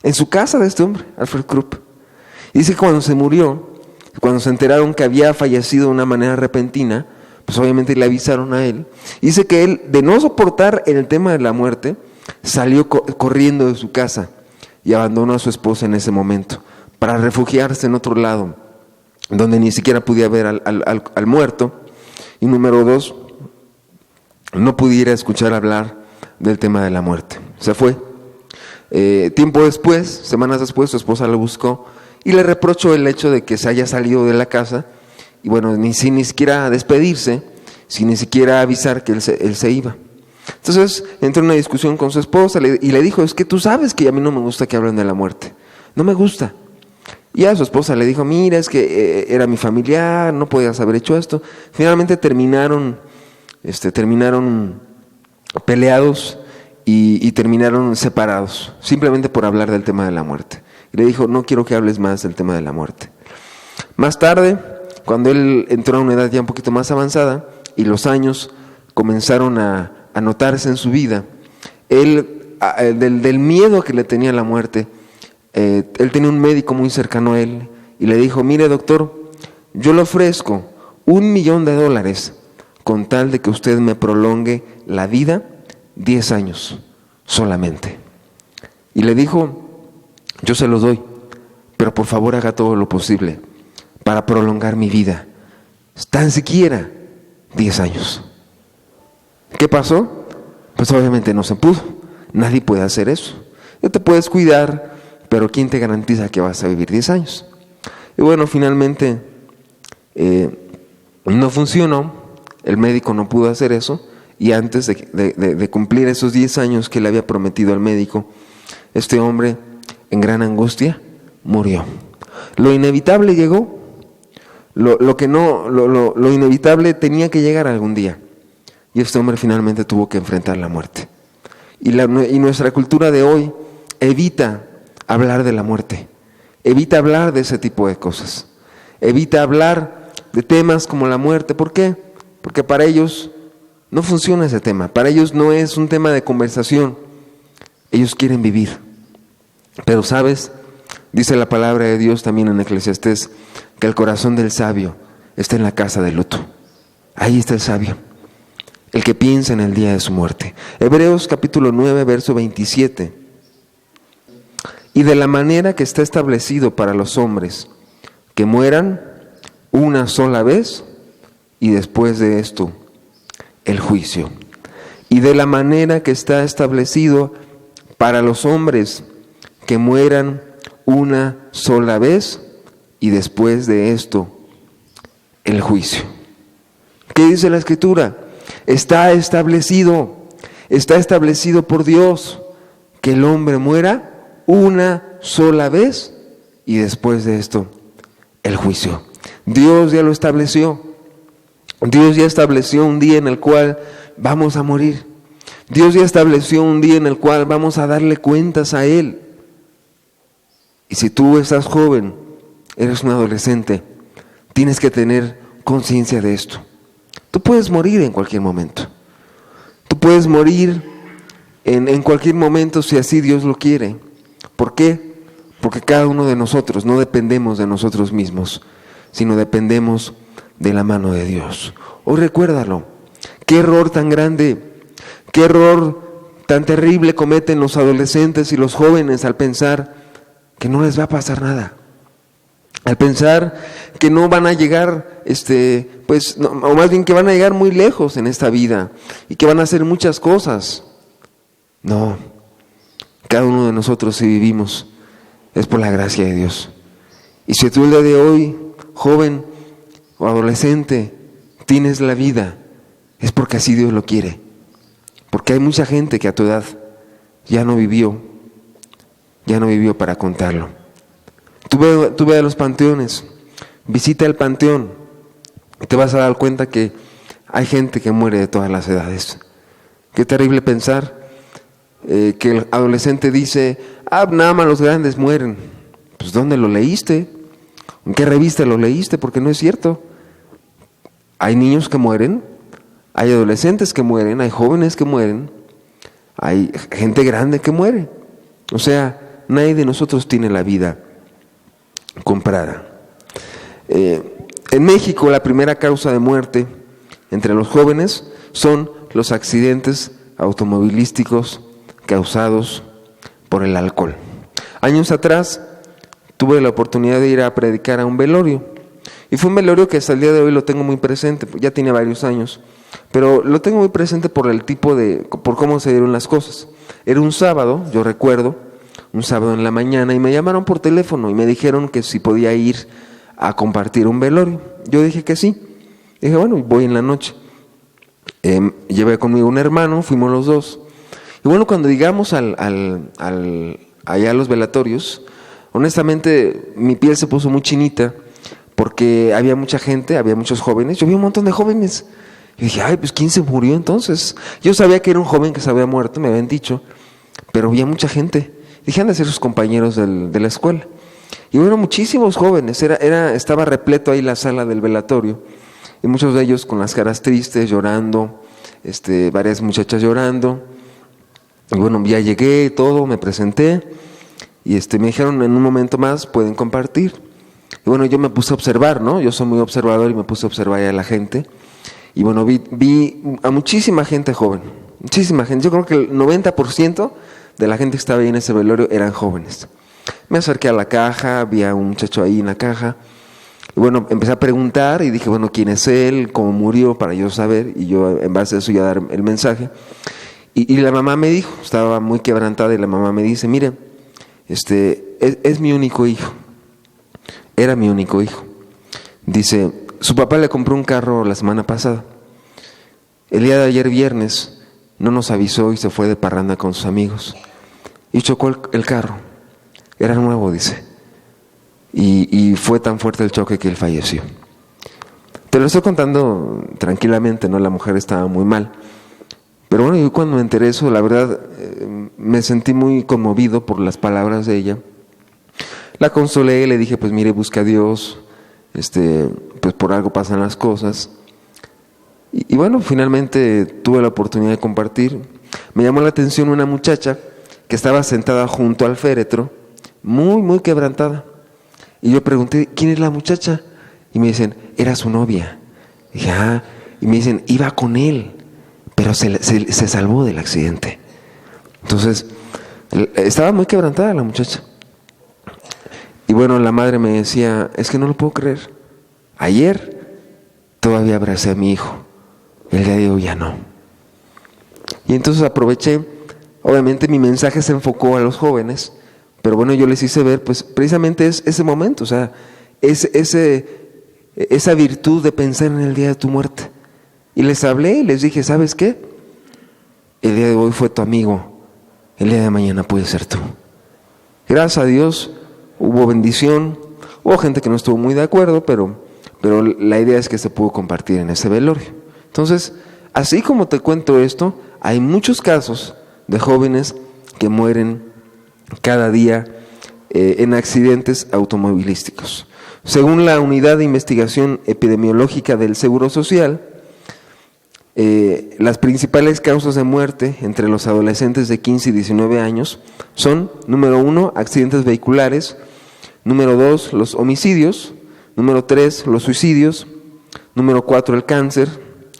En su casa de este hombre, Alfred Krupp. Y dice que cuando se murió, cuando se enteraron que había fallecido de una manera repentina, pues obviamente le avisaron a él. Y dice que él, de no soportar el tema de la muerte, salió corriendo de su casa y abandonó a su esposa en ese momento para refugiarse en otro lado, donde ni siquiera podía ver al muerto. Y número 2, no pudiera escuchar hablar del tema de la muerte. Se fue. Tiempo después, semanas después, su esposa lo buscó y le reprochó el hecho de que se haya salido de la casa y bueno, sin ni siquiera despedirse, sin ni siquiera avisar que él se iba. Entonces entró en una discusión con su esposa y le dijo, es que tú sabes que a mí no me gusta que hablen de la muerte, no me gusta. Y a su esposa le dijo, mira, es que era mi familiar, no podías haber hecho esto. Finalmente terminaron peleados y terminaron separados, simplemente por hablar del tema de la muerte. Y le dijo, no quiero que hables más del tema de la muerte. Más tarde, cuando él entró a una edad ya un poquito más avanzada y los años comenzaron a notarse en su vida, él, del miedo que le tenía a la muerte, él tenía un médico muy cercano a él y le dijo, mire doctor, yo le ofrezco $1,000,000 con tal de que usted me prolongue la vida 10 años solamente. Y le dijo, yo se los doy, pero por favor haga todo lo posible para prolongar mi vida, tan siquiera 10 años. ¿Qué pasó? Pues obviamente no se pudo, nadie puede hacer eso. Tú te puedes cuidar, pero ¿quién te garantiza que vas a vivir 10 años? Y bueno, finalmente no funcionó, el médico no pudo hacer eso, y antes de cumplir esos 10 años que le había prometido al médico, este hombre, en gran angustia, murió. Lo inevitable llegó, lo inevitable tenía que llegar algún día, y este hombre finalmente tuvo que enfrentar la muerte. Y nuestra cultura de hoy evita hablar de la muerte, evita hablar de ese tipo de cosas, evita hablar de temas como la muerte. ¿Por qué? Porque para ellos no funciona ese tema, para ellos no es un tema de conversación, ellos quieren vivir. Pero ¿sabes? Dice la palabra de Dios también en Eclesiastés que el corazón del sabio está en la casa de luto. Ahí está el sabio, el que piensa en el día de su muerte. Hebreos capítulo 9, verso 27. Y de la manera que está establecido para los hombres, que mueran una sola vez y después de esto el juicio. Y de la manera que está establecido para los hombres, que mueran una sola vez y después de esto el juicio. ¿Qué dice la Escritura? Está establecido por Dios que el hombre muera una sola vez y después de esto el juicio. Dios ya lo estableció. Dios ya estableció un día en el cual vamos a morir. Dios ya estableció un día en el cual vamos a darle cuentas a Él. Y si tú estás joven, eres un adolescente, tienes que tener conciencia de esto. Tú puedes morir en cualquier momento. Tú puedes morir en cualquier momento si así Dios lo quiere. ¿Por qué? Porque cada uno de nosotros no dependemos de nosotros mismos, sino dependemos de la mano de Dios. Hoy recuérdalo. Qué error tan grande, qué error tan terrible cometen los adolescentes y los jóvenes al pensar que no les va a pasar nada. Al pensar que no van a llegar, o más bien que van a llegar muy lejos en esta vida y que van a hacer muchas cosas. No, cada uno de nosotros si vivimos es por la gracia de Dios. Y si tú el día de hoy, joven o adolescente, tienes la vida, es porque así Dios lo quiere. Porque hay mucha gente que a tu edad ya no vivió para contarlo. Tú ve a los panteones, visita el panteón y te vas a dar cuenta que hay gente que muere de todas las edades. Qué terrible pensar que el adolescente dice, nada más los grandes mueren. Pues ¿dónde lo leíste? ¿En qué revista lo leíste? Porque no es cierto. Hay niños que mueren, hay adolescentes que mueren, hay jóvenes que mueren, hay gente grande que muere. O sea, nadie de nosotros tiene la vida comprada. En México, la primera causa de muerte entre los jóvenes son los accidentes automovilísticos causados por el alcohol. Años atrás tuve la oportunidad de ir a predicar a un velorio, y fue un velorio que hasta el día de hoy lo tengo muy presente, ya tiene varios años, pero lo tengo muy presente por por cómo se dieron las cosas. Era un sábado, yo recuerdo, un sábado en la mañana, y me llamaron por teléfono y me dijeron que si podía ir a compartir un velorio. Yo dije que sí. Dije, bueno, voy en la noche. Llevé conmigo un hermano, fuimos los dos. Y bueno, cuando llegamos allá a los velatorios, honestamente mi piel se puso muy chinita porque había mucha gente, había muchos jóvenes. Yo vi un montón de jóvenes. Y dije, pues ¿quién se murió entonces? Yo sabía que era un joven que se había muerto, me habían dicho, pero había mucha gente. Dije, han de ser sus compañeros de la escuela. Y bueno, muchísimos jóvenes, estaba repleto ahí la sala del velatorio, y muchos de ellos con las caras tristes, llorando, varias muchachas llorando. Y bueno, ya llegué, todo, me presenté, y me dijeron, en un momento más pueden compartir. Y bueno, yo me puse a observar, ¿no? Yo soy muy observador y me puse a observar a la gente. Y bueno, vi a muchísima gente joven, muchísima gente. Yo creo que el 90% de la gente que estaba ahí en ese velorio eran jóvenes. Me acerqué a la caja, vi a un muchacho ahí en la caja. Y bueno, empecé a preguntar y dije, bueno, ¿quién es él? ¿Cómo murió? Para yo saber, y yo en base a eso ya dar el mensaje. Y la mamá me dijo, estaba muy quebrantada, y la mamá me dice, mire, es mi único hijo. Era mi único hijo. Dice, su papá le compró un carro la semana pasada. El día de ayer viernes no nos avisó y se fue de parranda con sus amigos. Y chocó el carro. Era nuevo, dice. Y fue tan fuerte el choque que él falleció. Te lo estoy contando tranquilamente, ¿no? La mujer estaba muy mal. Pero bueno, yo cuando me enteré eso, la verdad, me sentí muy conmovido por las palabras de ella. La consolé y le dije, pues mire, busca a Dios, pues por algo pasan las cosas. Y bueno, finalmente tuve la oportunidad de compartir. Me llamó la atención una muchacha que estaba sentada junto al féretro, muy, muy quebrantada. Y yo pregunté, ¿quién es la muchacha? Y me dicen, era su novia. Y dije, y me dicen, iba con él, pero se salvó del accidente. Entonces, estaba muy quebrantada la muchacha. Y bueno, la madre me decía, es que no lo puedo creer. Ayer todavía abracé a mi hijo, el día de hoy ya no. Y entonces aproveché, obviamente mi mensaje se enfocó a los jóvenes, pero bueno, yo les hice ver, pues precisamente es ese momento, o sea, esa virtud de pensar en el día de tu muerte. Y les hablé y les dije, ¿sabes qué? El día de hoy fue tu amigo, el día de mañana puede ser tú. Gracias a Dios hubo bendición, hubo gente que no estuvo muy de acuerdo, pero la idea es que se pudo compartir en ese velorio. Entonces, así como te cuento esto, hay muchos casos de jóvenes que mueren cada día en accidentes automovilísticos. Según la Unidad de Investigación Epidemiológica del Seguro Social, las principales causas de muerte entre los adolescentes de 15 y 19 años son, número 1, accidentes vehiculares, número 2, los homicidios, número 3, los suicidios, número 4, el cáncer,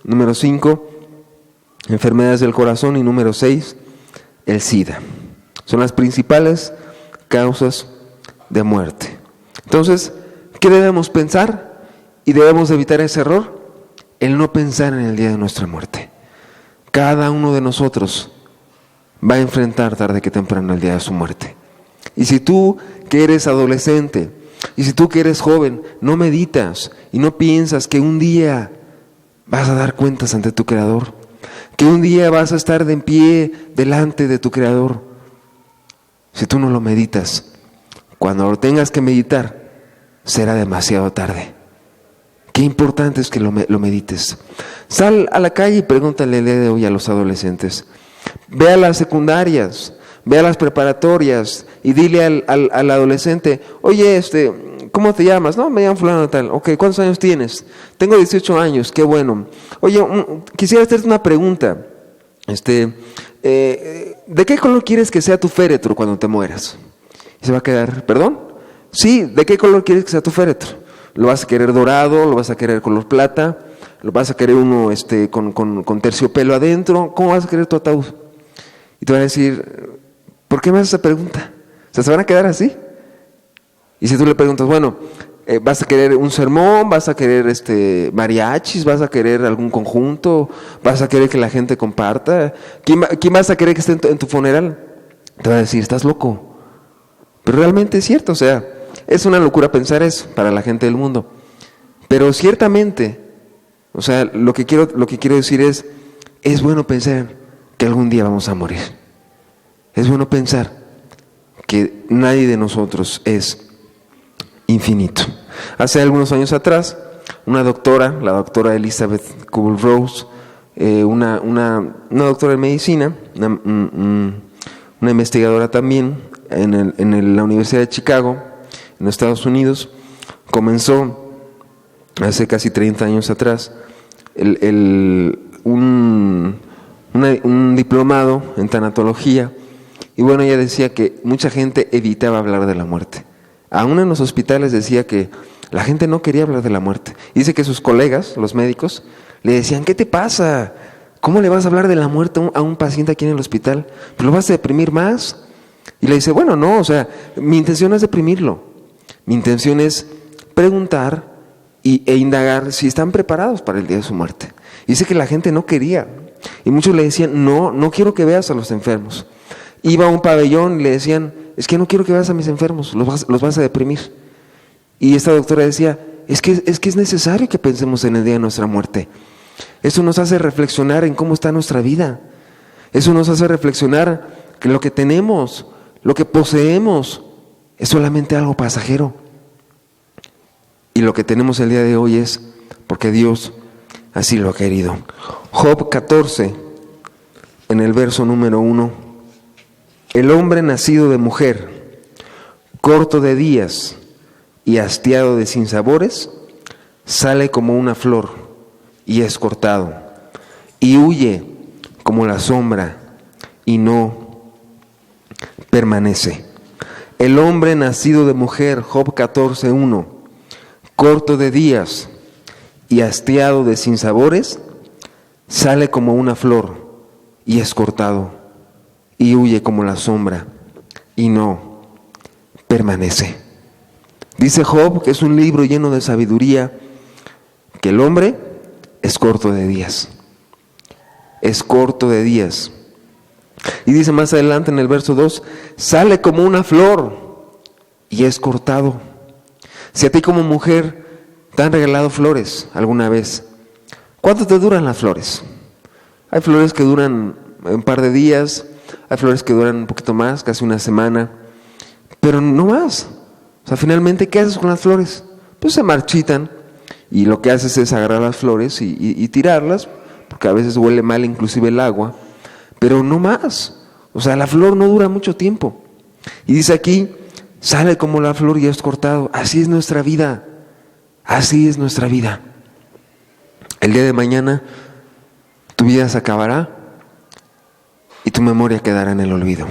número 5, enfermedades del corazón, y número 6, el SIDA. Son las principales causas de muerte. Entonces, ¿qué debemos pensar? Y debemos evitar ese error, el no pensar en el día de nuestra muerte. Cada uno de nosotros va a enfrentar tarde que temprano el día de su muerte. Y si tú que eres adolescente, y si tú que eres joven, no meditas y no piensas que un día vas a dar cuentas ante tu Creador, que un día vas a estar de en pie delante de tu Creador, si tú no lo meditas, cuando lo tengas que meditar, será demasiado tarde. Qué importante es que lo medites. Sal a la calle y pregúntale el día de hoy a los adolescentes. Ve a las secundarias, ve a las preparatorias y dile al adolescente, oye, ¿cómo te llamas? No, me llamo fulano tal. Ok, ¿cuántos años tienes? Tengo 18 años, qué bueno. Oye, quisiera hacerte una pregunta. ¿De qué color quieres que sea tu féretro cuando te mueras? Y se va a quedar, ¿perdón? Sí, ¿de qué color quieres que sea tu féretro? ¿Lo vas a querer dorado? ¿Lo vas a querer color plata? ¿Lo vas a querer uno con terciopelo adentro? ¿Cómo vas a querer tu ataúd? Y te van a decir, ¿por qué me haces esa pregunta? O sea, ¿se van a quedar así? Y si tú le preguntas, bueno, ¿vas a querer un sermón? ¿Vas a querer mariachis? ¿Vas a querer algún conjunto? ¿Vas a querer que la gente comparta? ¿Quién vas a querer que esté en tu funeral? Te va a decir, estás loco. Pero realmente es cierto, o sea, es una locura pensar eso para la gente del mundo. Pero ciertamente, o sea, lo que quiero decir es bueno pensar que algún día vamos a morir. Es bueno pensar que nadie de nosotros es infinito. Hace algunos años atrás, una doctora, la doctora Elizabeth Kubler-Ross, una doctora en medicina, una investigadora también en la Universidad de Chicago, en Estados Unidos, comenzó hace casi 30 años atrás un diplomado en tanatología. Y bueno, ella decía que mucha gente evitaba hablar de la muerte. Aún en los hospitales decía que la gente no quería hablar de la muerte. Y dice que sus colegas, los médicos, le decían, ¿qué te pasa? ¿Cómo le vas a hablar de la muerte a un paciente aquí en el hospital? ¿Pero lo vas a deprimir más? Y le dice, bueno, no, o sea, mi intención no es deprimirlo. Mi intención es preguntar e indagar si están preparados para el día de su muerte. Y dice que la gente no quería. Y muchos le decían, no quiero que veas a los enfermos. Iba a un pabellón y le decían, es que no quiero que veas a mis enfermos, los vas a deprimir. Y esta doctora decía, es que es necesario que pensemos en el día de nuestra muerte. Eso nos hace reflexionar en cómo está nuestra vida. Eso nos hace reflexionar que lo que tenemos, lo que poseemos, es solamente algo pasajero. Y lo que tenemos el día de hoy es porque Dios así lo ha querido. Job 14, en el verso número 1. El hombre nacido de mujer, corto de días y hastiado de sinsabores, sale como una flor y es cortado, y huye como la sombra y no permanece. El hombre nacido de mujer, Job 14:1, corto de días y hastiado de sinsabores, sale como una flor y es cortado, y huye como la sombra y no permanece. Dice Job, que es un libro lleno de sabiduría, que el hombre es corto de días. Es corto de días. Y dice más adelante en el verso 2, sale como una flor y es cortado. Si a ti como mujer te han regalado flores alguna vez, ¿cuánto te duran las flores? Hay flores que duran un par de días, hay flores que duran un poquito más, casi una semana, pero no más. O sea, finalmente, ¿qué haces con las flores? Pues se marchitan y lo que haces es agarrar las flores y tirarlas, porque a veces huele mal inclusive el agua, pero no más. O sea, la flor no dura mucho tiempo. Y dice aquí, sale como la flor y es cortado. Así es nuestra vida. Así es nuestra vida. El día de mañana tu vida se acabará y tu memoria quedará en el olvido.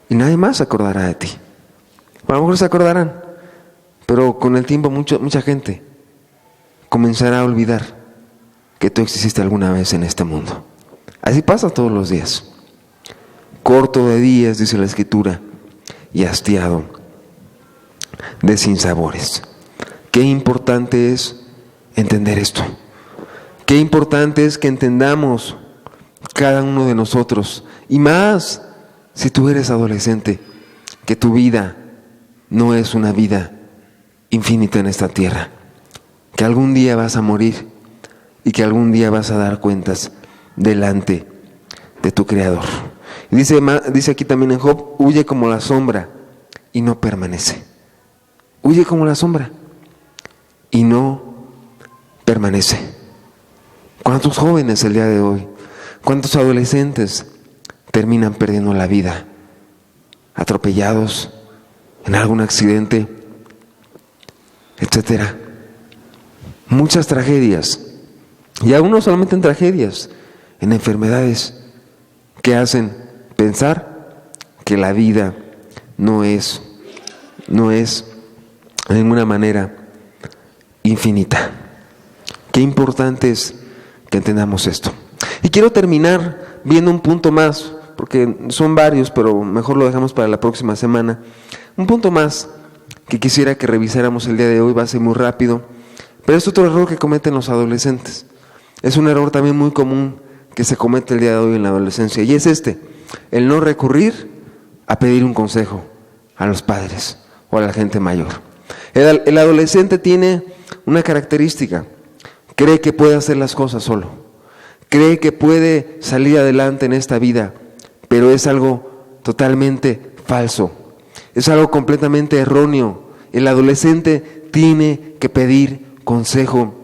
Y nadie más se acordará de ti. A lo mejor se acordarán, pero con el tiempo mucha gente comenzará a olvidar que tú exististe alguna vez en este mundo. Así pasa todos los días. Corto de días, dice la Escritura, y hastiado de sinsabores. Qué importante es entender esto. Qué importante es que entendamos cada uno de nosotros, y más si tú eres adolescente, que tu vida no es una vida infinita en esta tierra, que algún día vas a morir y que algún día vas a dar cuentas delante de tu Creador. Y dice aquí también en Job, huye como la sombra y no permanece. Huye como la sombra y no permanece. ¿Cuántos jóvenes el día de hoy, cuántos adolescentes terminan perdiendo la vida, atropellados en algún accidente, etcétera? Muchas tragedias, y aún no solamente en tragedias, en enfermedades que hacen pensar que la vida no es de ninguna manera infinita. Qué importante es que entendamos esto. Y quiero terminar viendo un punto más, porque son varios, pero mejor lo dejamos para la próxima semana. Un punto más que quisiera que revisáramos el día de hoy, va a ser muy rápido, pero es otro error que cometen los adolescentes. Es un error también muy común que se comete el día de hoy en la adolescencia, y es el no recurrir a pedir un consejo a los padres o a la gente mayor. El adolescente tiene una característica: cree que puede hacer las cosas solo, cree que puede salir adelante en esta vida, pero es algo totalmente falso, es algo completamente erróneo. El adolescente tiene que pedir consejo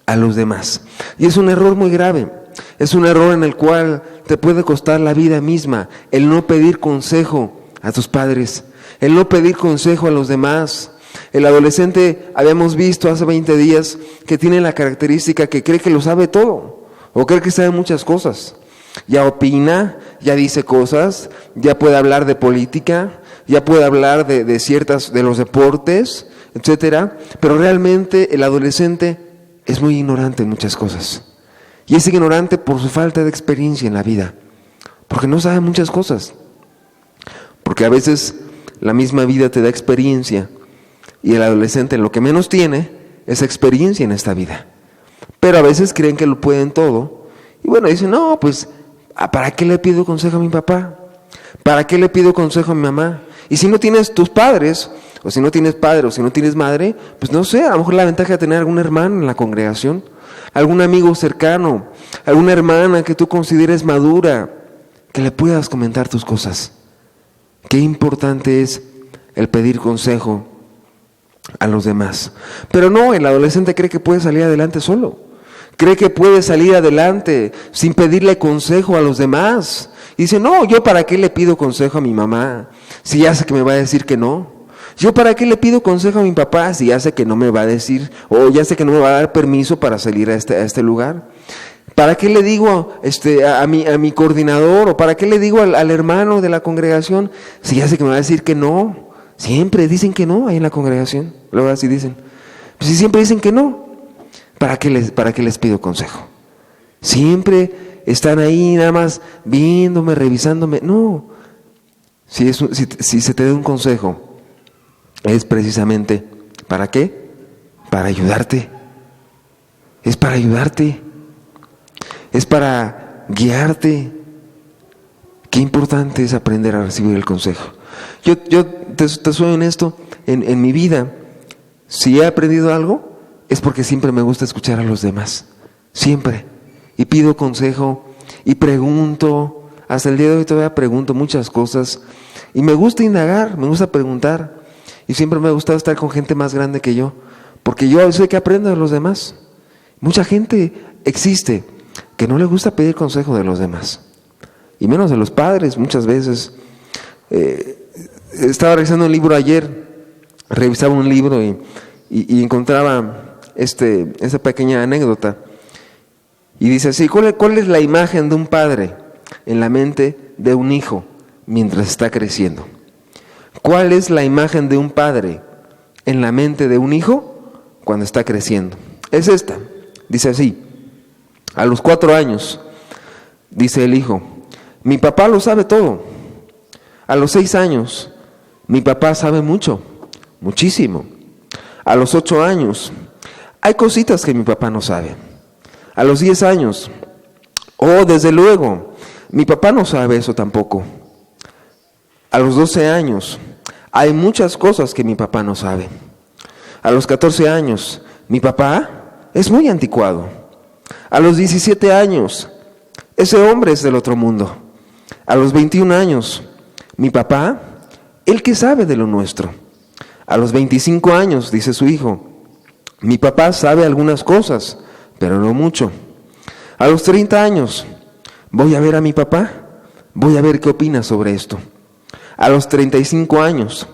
a los demás, y es un error muy grave. Es un error en el cual te puede costar la vida misma, el no pedir consejo a tus padres, el no pedir consejo a los demás. El adolescente, habíamos visto hace 20 días, que tiene la característica que cree que lo sabe todo, o cree que sabe muchas cosas. Ya opina, ya dice cosas, ya puede hablar de política, ya puede hablar de los deportes, etcétera. Pero realmente el adolescente es muy ignorante en muchas cosas. Y es ignorante por su falta de experiencia en la vida, porque no sabe muchas cosas. Porque a veces la misma vida te da experiencia, y el adolescente lo que menos tiene es experiencia en esta vida. Pero a veces creen que lo pueden todo, y bueno, dicen, no, pues, ¿para qué le pido consejo a mi papá? ¿Para qué le pido consejo a mi mamá? Y si no tienes tus padres, o si no tienes padre, o si no tienes madre, pues no sé, a lo mejor la ventaja de tener algún hermano en la congregación, algún amigo cercano, alguna hermana que tú consideres madura, que le puedas comentar tus cosas. Qué importante es el pedir consejo a los demás. Pero no, el adolescente cree que puede salir adelante solo, cree que puede salir adelante sin pedirle consejo a los demás. Y dice, no, ¿yo para qué le pido consejo a mi mamá si ya sé que me va a decir que no? ¿Yo para qué le pido consejo a mi papá si ya sé que no me va a decir, o ya sé que no me va a dar permiso para salir a este lugar? ¿Para qué le digo a mi coordinador, o para qué le digo al hermano de la congregación si ya sé que me va a decir que no? Siempre dicen que no ahí en la congregación. Luego así dicen, pues si siempre dicen que no, ¿para qué les pido consejo? Siempre están ahí nada más viéndome, revisándome. No, si se te da un consejo, es precisamente, ¿para qué? Para ayudarte. Es para ayudarte. Es para guiarte. Qué importante es aprender a recibir el consejo. Yo te soy honesto, en mi vida, si he aprendido algo, es porque siempre me gusta escuchar a los demás. Siempre. Y pido consejo, y pregunto. Hasta el día de hoy todavía pregunto muchas cosas. Y me gusta indagar, me gusta preguntar. Y siempre me ha gustado estar con gente más grande que yo, porque yo sé que aprendo de los demás. Mucha gente existe que no le gusta pedir consejo de los demás, y menos de los padres muchas veces. Estaba revisando un libro ayer, revisaba un libro y encontraba esta pequeña anécdota. Y dice así, ¿cuál es la imagen de un padre en la mente de un hijo mientras está creciendo? ¿Cuál es la imagen de un padre en la mente de un hijo cuando está creciendo? Es esta. Dice así, a los 4 años, dice el hijo, mi papá lo sabe todo. A los 6 años, mi papá sabe mucho, muchísimo. A los 8 años, hay cositas que mi papá no sabe. A los 10 años, desde luego, mi papá no sabe eso tampoco. A los 12 años, hay muchas cosas que mi papá no sabe. A los 14 años, mi papá es muy anticuado. A los 17 años, ese hombre es del otro mundo. A los 21 años, mi papá, el que sabe de lo nuestro. A los 25 años, dice su hijo, mi papá sabe algunas cosas, pero no mucho. A los 30 años, voy a ver a mi papá, voy a ver qué opina sobre esto. A los 35 años,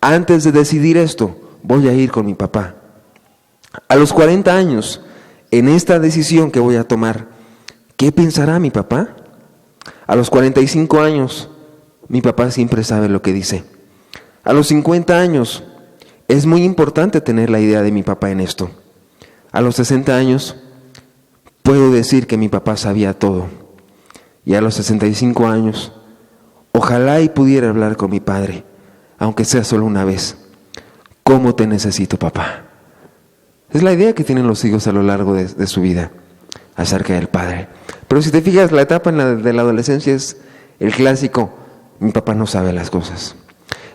antes de decidir esto, voy a ir con mi papá. A los 40 años, en esta decisión que voy a tomar, ¿qué pensará mi papá? A los 45 años, mi papá siempre sabe lo que dice. A los 50 años, es muy importante tener la idea de mi papá en esto. A los 60 años, puedo decir que mi papá sabía todo. Y a los 65 años, ojalá y pudiera hablar con mi padre, aunque sea solo una vez. ¿Cómo te necesito, papá? Es la idea que tienen los hijos a lo largo de su vida acerca del padre. Pero si te fijas, la etapa de la adolescencia es el clásico: mi papá no sabe las cosas.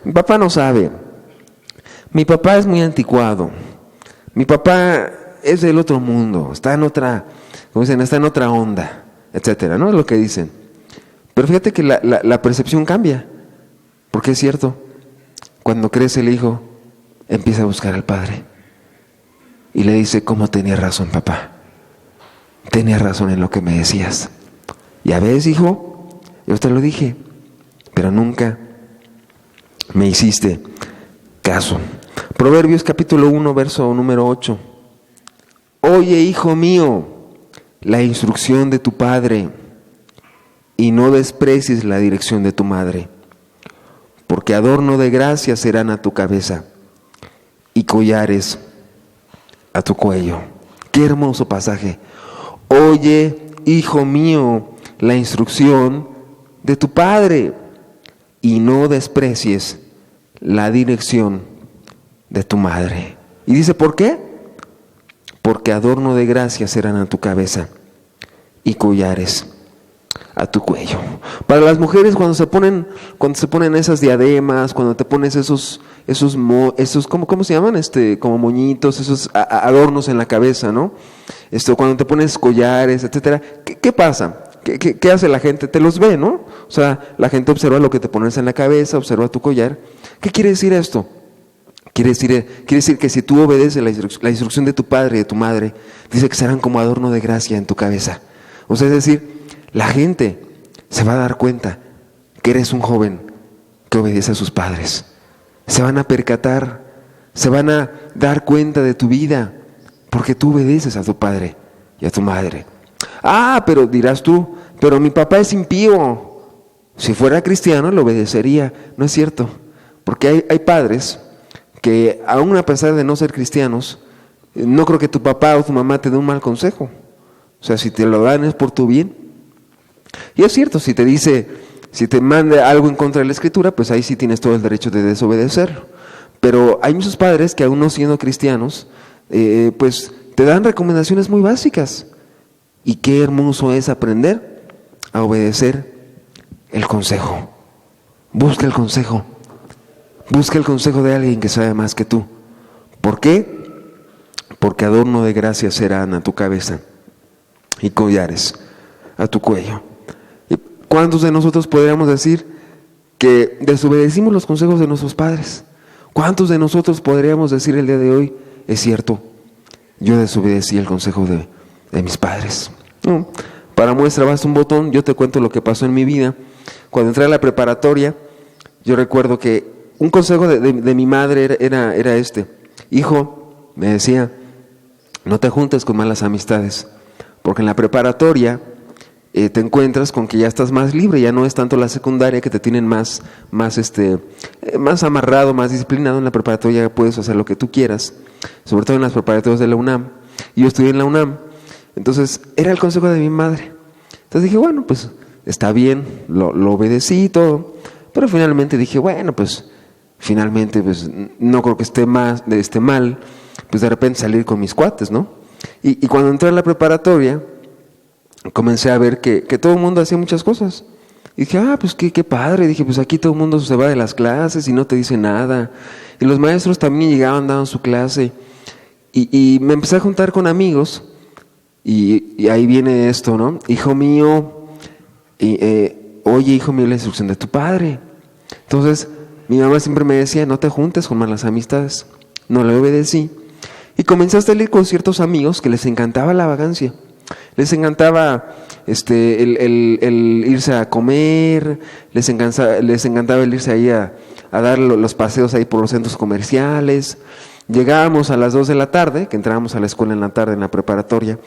Mi papá no sabe. Mi papá es muy anticuado. Mi papá es del otro mundo. Está en otra, como dicen, está en otra onda, etcétera, ¿no? Es lo que dicen. Pero fíjate que la percepción cambia. Porque es cierto, cuando crece el hijo, empieza a buscar al padre. Y le dice: ¿cómo tenía razón, papá? Tenía razón en lo que me decías. Ya ves, hijo, yo te lo dije, pero nunca me hiciste caso. Proverbios capítulo 1, verso número 8. Oye, hijo mío, la instrucción de tu padre, y no desprecies la dirección de tu madre, porque adorno de gracia serán a tu cabeza y collares a tu cuello. Qué hermoso pasaje. Oye, hijo mío, la instrucción de tu padre, y no desprecies la dirección de tu madre. Y dice, ¿por qué? Porque adorno de gracia serán a tu cabeza y collares a tu cuello. Para las mujeres, cuando se ponen esas diademas, cuando te pones esos ¿cómo se llaman? Como moñitos, esos adornos en la cabeza, ¿no? Cuando te pones collares, etcétera. ¿Qué pasa? ¿Qué hace la gente? Te los ve, ¿no? O sea, la gente observa lo que te pones en la cabeza, observa tu collar. ¿Qué quiere decir esto? Quiere decir que si tú obedeces la instrucción de tu padre y de tu madre, dice que serán como adorno de gracia en tu cabeza. O sea, es decir, la gente se va a dar cuenta que eres un joven que obedece a sus padres. Se van a percatar, se van a dar cuenta de tu vida, porque tú obedeces a tu padre y a tu madre. Ah, pero dirás tú, pero mi papá es impío. Si fuera cristiano, lo obedecería. No es cierto, porque hay padres que, aun a pesar de no ser cristianos, no creo que tu papá o tu mamá te dé un mal consejo. O sea, si te lo dan es por tu bien. Y es cierto, si te manda algo en contra de la Escritura, pues ahí sí tienes todo el derecho de desobedecerlo. Pero hay muchos padres que, aún no siendo cristianos, pues te dan recomendaciones muy básicas. Y qué hermoso es aprender a obedecer el consejo. Busca el consejo. Busca el consejo de alguien que sabe más que tú. ¿Por qué? Porque adorno de gracia serán a tu cabeza y collares a tu cuello. ¿Y cuántos de nosotros podríamos decir que desobedecimos los consejos de nuestros padres? ¿Cuántos de nosotros podríamos decir el día de hoy, es cierto, yo desobedecí el consejo de mis padres? No. Para muestra basta un botón. Yo te cuento lo que pasó en mi vida. Cuando entré a la preparatoria, yo recuerdo que un consejo de mi madre era este: hijo, me decía, no te juntes con malas amistades, porque en la preparatoria te encuentras con que ya estás más libre, ya no es tanto la secundaria que te tienen más amarrado, más disciplinado. En la preparatoria puedes hacer lo que tú quieras, sobre todo en las preparatorias de la UNAM. Y yo estudié en la UNAM, entonces era el consejo de mi madre. Entonces dije, bueno, pues está bien, lo obedecí y todo, pero finalmente dije, bueno, pues finalmente pues no creo que esté mal, pues de repente salir con mis cuates, ¿no? Y cuando entré a la preparatoria, comencé a ver que todo el mundo hacía muchas cosas. Y dije, pues qué padre. Dije, pues aquí todo el mundo se va de las clases y no te dice nada. Y los maestros también llegaban, daban su clase. Y me empecé a juntar con amigos. Y ahí viene esto, ¿no? Hijo mío, oye, hijo mío, la instrucción de tu padre. Entonces, mi mamá siempre me decía, no te juntes con malas amistades. No le obedecí. Y comencé a salir con ciertos amigos que les encantaba la vagancia. Les encantaba el irse a comer, les encantaba el irse ahí a dar los paseos ahí por los centros comerciales. Llegábamos a las 2 de la tarde, que entrábamos a la escuela en la tarde, en la preparatoria,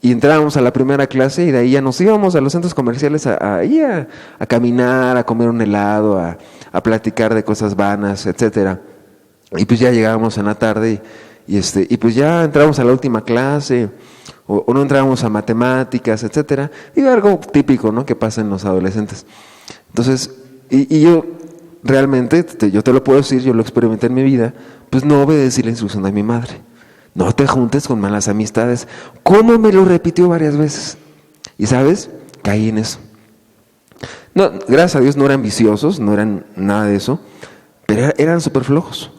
y entrábamos a la primera clase y de ahí ya nos íbamos a los centros comerciales a caminar, a comer un helado, a platicar de cosas vanas, etcétera. Y pues ya llegábamos en la tarde y pues ya entramos a la última clase o no entrábamos a matemáticas, etcétera. Y algo típico, ¿no?, que pasa en los adolescentes. Entonces, y yo realmente, yo te lo puedo decir, yo lo experimenté en mi vida, pues no obedecí la instrucción de mi madre. No te juntes con malas amistades. ¿Cómo me lo repitió varias veces? Y ¿sabes? Caí en eso. No, gracias a Dios no eran viciosos, no eran nada de eso, pero eran súper flojos.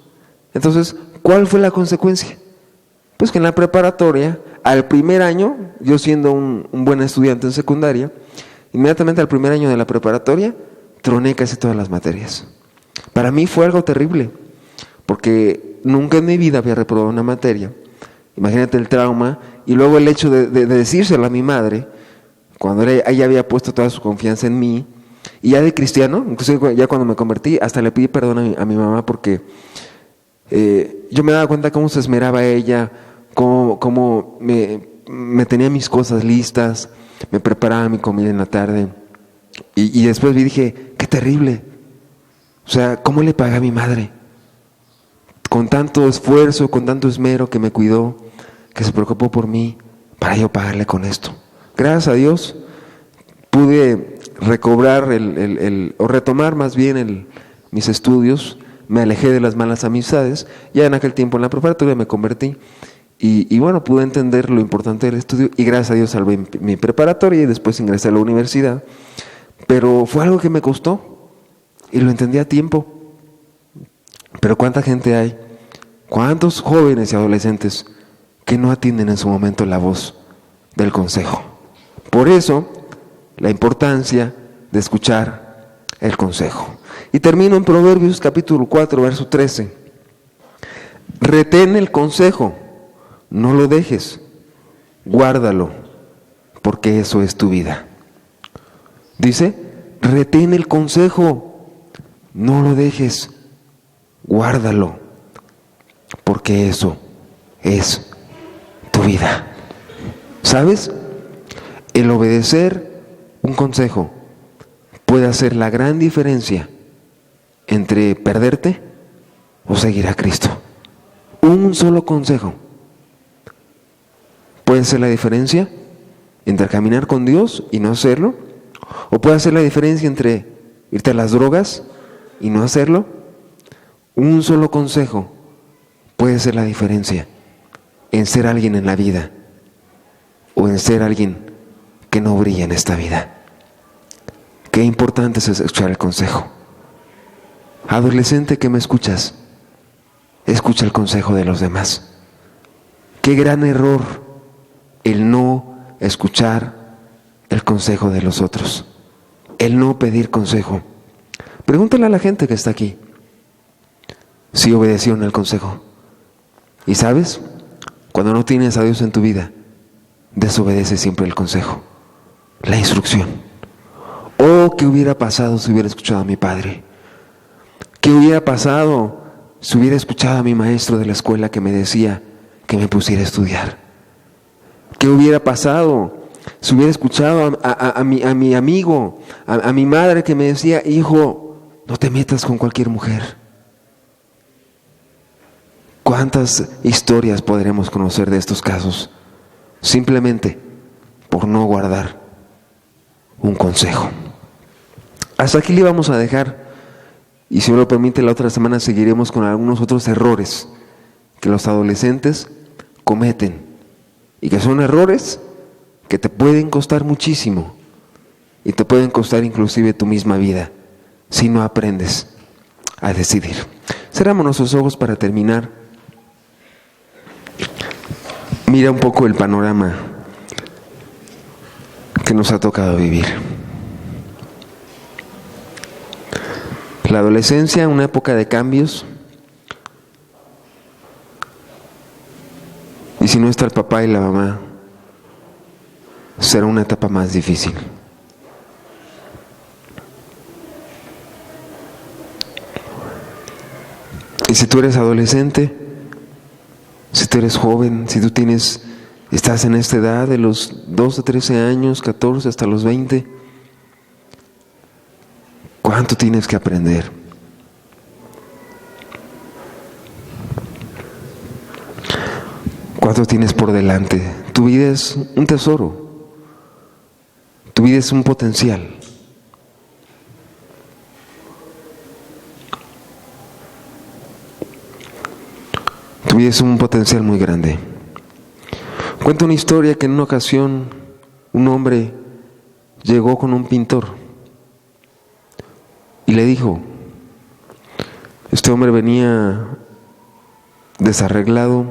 Entonces, ¿cuál fue la consecuencia? Pues que en la preparatoria, al primer año, yo siendo un buen estudiante en secundaria, inmediatamente al primer año de la preparatoria, troné casi todas las materias. Para mí fue algo terrible, porque nunca en mi vida había reprobado una materia. Imagínate el trauma, y luego el hecho de decírselo a mi madre, cuando ella había puesto toda su confianza en mí, y ya de cristiano, incluso ya cuando me convertí, hasta le pedí perdón a mi mamá porque yo me daba cuenta cómo se esmeraba ella, cómo me tenía mis cosas listas, me preparaba mi comida en la tarde, y después dije, qué terrible, o sea, ¿cómo le pagué a mi madre? Con tanto esfuerzo, con tanto esmero que me cuidó, que se preocupó por mí, para yo pagarle con esto. Gracias a Dios pude recobrar o retomar más bien mis estudios, me alejé de las malas amistades, ya en aquel tiempo en la preparatoria me convertí y bueno, pude entender lo importante del estudio y gracias a Dios salvé mi preparatoria y después ingresé a la universidad, pero fue algo que me costó y lo entendí a tiempo. Pero ¿cuánta gente hay? ¿Cuántos jóvenes y adolescentes que no atienden en su momento la voz del consejo? Por eso, la importancia de escuchar el consejo. Y termino en Proverbios capítulo 4, verso 13. Retén el consejo, no lo dejes, guárdalo, porque eso es tu vida. Dice, retén el consejo, no lo dejes, guárdalo, porque eso es tu vida. ¿Sabes? El obedecer un consejo puede hacer la gran diferencia entre perderte o seguir a Cristo. Un solo consejo puede ser la diferencia entre caminar con Dios y no hacerlo, o puede hacer la diferencia entre irte a las drogas y no hacerlo. Un solo consejo puede ser la diferencia en ser alguien en la vida o en ser alguien que no brilla en esta vida. Qué importante es escuchar el consejo. Adolescente que me escuchas, escucha el consejo de los demás. Qué gran error el no escuchar el consejo de los otros, el no pedir consejo. Pregúntale a la gente que está aquí si obedecieron el consejo. Y sabes, cuando no tienes a Dios en tu vida, desobedeces siempre el consejo, la instrucción. Oh, ¿qué hubiera pasado si hubiera escuchado a mi padre? ¿Qué hubiera pasado si hubiera escuchado a mi maestro de la escuela que me decía que me pusiera a estudiar? ¿Qué hubiera pasado si hubiera escuchado a mi amigo, a mi madre que me decía, hijo, no te metas con cualquier mujer? ¿Cuántas historias podremos conocer de estos casos? Simplemente por no guardar un consejo. Hasta aquí le vamos a dejar. Y si me lo permite, la otra semana seguiremos con algunos otros errores que los adolescentes cometen y que son errores que te pueden costar muchísimo y te pueden costar inclusive tu misma vida si no aprendes a decidir. Cerramos nuestros ojos para terminar. Mira un poco el panorama que nos ha tocado vivir. La adolescencia, una época de cambios. Y si no está el papá y la mamá, será una etapa más difícil. Y si tú eres adolescente, si tú eres joven, si tú estás en esta edad de los 12, 13 años, 14 hasta los 20, ¿cuánto tienes que aprender? ¿Cuánto tienes por delante? Tu vida es un tesoro. Tu vida es un potencial. Tu vida es un potencial muy grande. Cuenta una historia que en una ocasión un hombre llegó con un pintor y le dijo, este hombre venía desarreglado,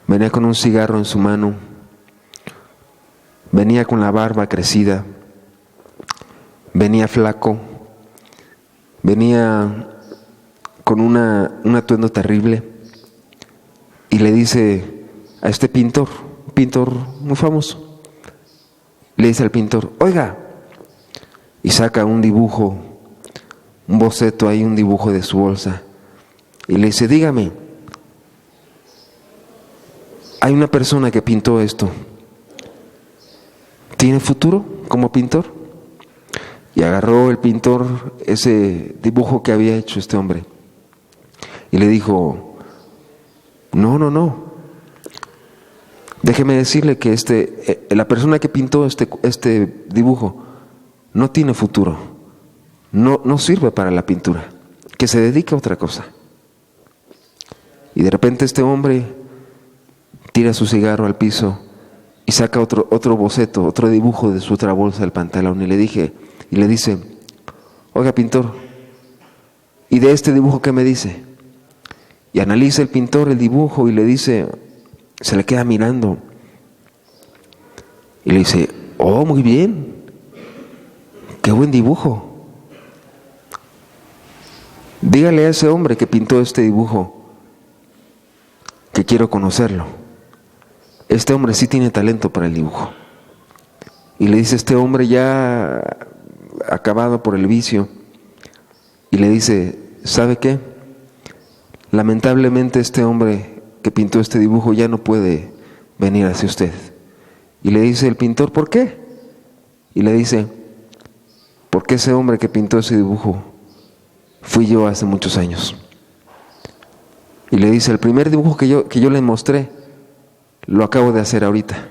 venía con un cigarro en su mano, venía con la barba crecida, venía flaco, venía con un atuendo terrible, y le dice a este pintor, un pintor muy famoso, le dice al pintor, oiga, y saca un dibujo, un boceto ahí, un dibujo de su bolsa, y le dice, dígame, hay una persona que pintó esto, ¿tiene futuro como pintor? Y agarró el pintor ese dibujo que había hecho este hombre y le dijo, no, déjeme decirle que la persona que pintó este dibujo no tiene futuro, no sirve para la pintura, que se dedique a otra cosa. Y de repente este hombre tira su cigarro al piso y saca otro boceto, otro dibujo de su otra bolsa del pantalón y le dice, oiga pintor, ¿y de este dibujo qué me dice? Y analiza el pintor el dibujo y le dice, se le queda mirando y le dice, oh, muy bien, qué buen dibujo. Dígale a ese hombre que pintó este dibujo que quiero conocerlo. Este hombre sí tiene talento para el dibujo. Y le dice este hombre ya acabado por el vicio, y le dice, ¿sabe qué? Lamentablemente este hombre que pintó este dibujo ya no puede venir hacia usted. Y le dice el pintor, ¿por qué? Y le dice, porque ese hombre que pintó ese dibujo fui yo hace muchos años. Y le dice, el primer dibujo que yo le mostré, lo acabo de hacer ahorita.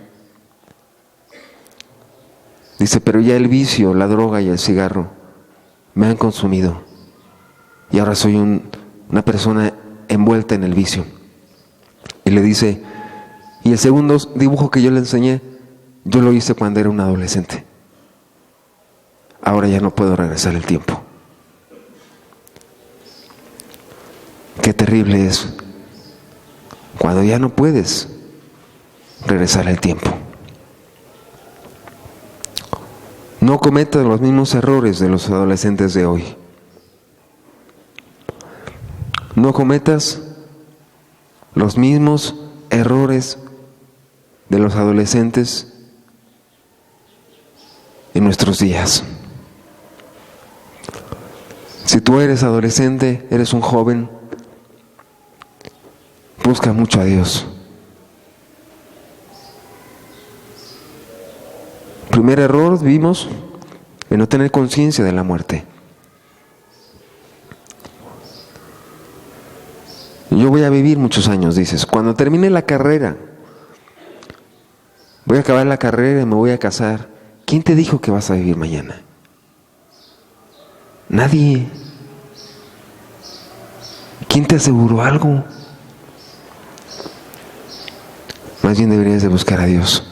Dice, pero ya el vicio, la droga y el cigarro me han consumido. Y ahora soy una persona envuelta en el vicio. Y le dice, y el segundo dibujo que yo le enseñé, yo lo hice cuando era un adolescente. Ahora ya no puedo regresar el tiempo. Qué terrible es cuando ya no puedes regresar el tiempo. No cometas los mismos errores de los adolescentes de hoy. No cometas los mismos errores de los adolescentes en nuestros días. Si tú eres adolescente, eres un joven, busca mucho a Dios. Primer error vimos en no tener conciencia de la muerte. Yo voy a vivir muchos años, dices. Cuando termine la carrera, voy a acabar la carrera y me voy a casar. ¿Quién te dijo que vas a vivir mañana? Nadie. ¿Quién te aseguró algo? Más bien deberías de buscar a Dios.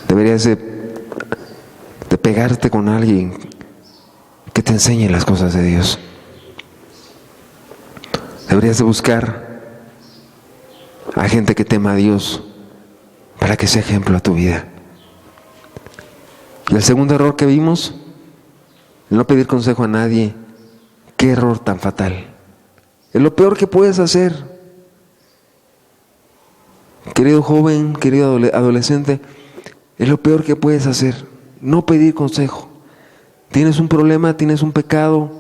Deberías de pegarte con alguien que te enseñe las cosas de Dios. Deberías de buscar a gente que tema a Dios para que sea ejemplo a tu vida. Y el segundo error que vimos, el no pedir consejo a nadie. Qué error tan fatal. Es lo peor que puedes hacer. Querido joven, querido adolescente, es lo peor que puedes hacer. No pedir consejo. Tienes un problema, tienes un pecado,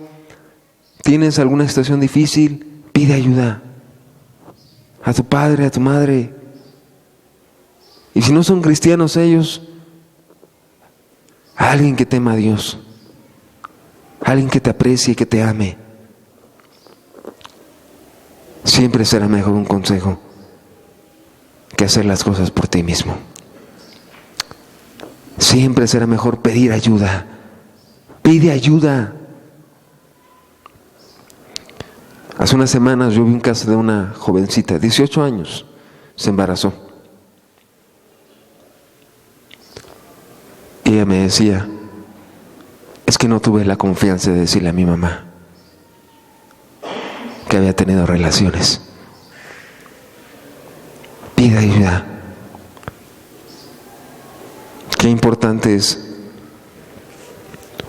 tienes alguna situación difícil, pide ayuda a tu padre, a tu madre. Y si no son cristianos ellos, a alguien que tema a Dios, a alguien que te aprecie y que te ame. Siempre será mejor un consejo que hacer las cosas por ti mismo. Siempre será mejor pedir ayuda. Pide ayuda. Hace unas semanas yo vi un caso de una jovencita, 18 años, se embarazó. Y ella me decía, es que no tuve la confianza de decirle a mi mamá que había tenido relaciones. Pide ayuda. Qué importante es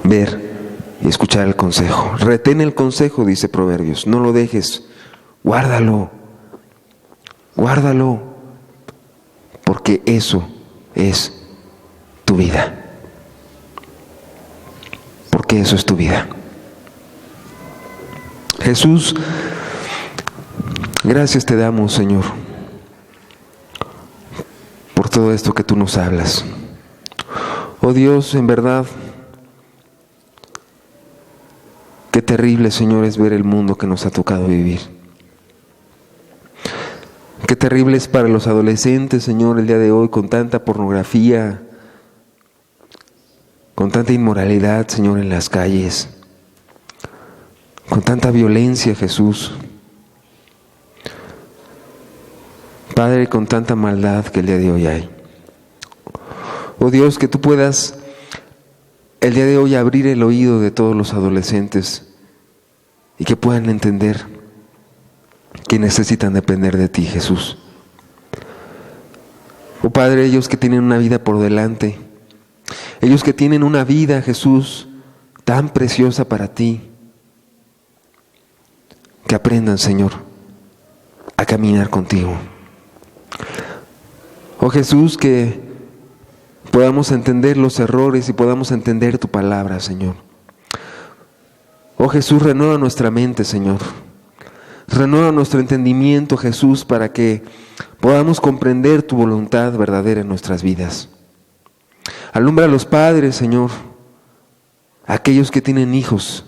ver y escuchar el consejo. Retén el consejo, dice Proverbios. No lo dejes. Guárdalo. Guárdalo. Porque eso es tu vida. Porque eso es tu vida. Jesús, gracias te damos, Señor, por todo esto que tú nos hablas. Oh Dios, en verdad, qué terrible, Señor, es ver el mundo que nos ha tocado vivir. Qué terrible es para los adolescentes, Señor, el día de hoy, con tanta pornografía, con tanta inmoralidad, Señor, en las calles, con tanta violencia, Jesús. Padre, con tanta maldad que el día de hoy hay. Oh Dios, que tú puedas el día de hoy abrir el oído de todos los adolescentes y que puedan entender que necesitan depender de ti, Jesús. Oh Padre, ellos que tienen una vida por delante, ellos que tienen una vida, Jesús, tan preciosa para ti, que aprendan, Señor, a caminar contigo. Oh Jesús, que podamos entender los errores y podamos entender tu palabra, Señor. Oh Jesús, renueva nuestra mente, Señor. Renueva nuestro entendimiento, Jesús, para que podamos comprender tu voluntad verdadera en nuestras vidas. Alumbra a los padres, Señor, a aquellos que tienen hijos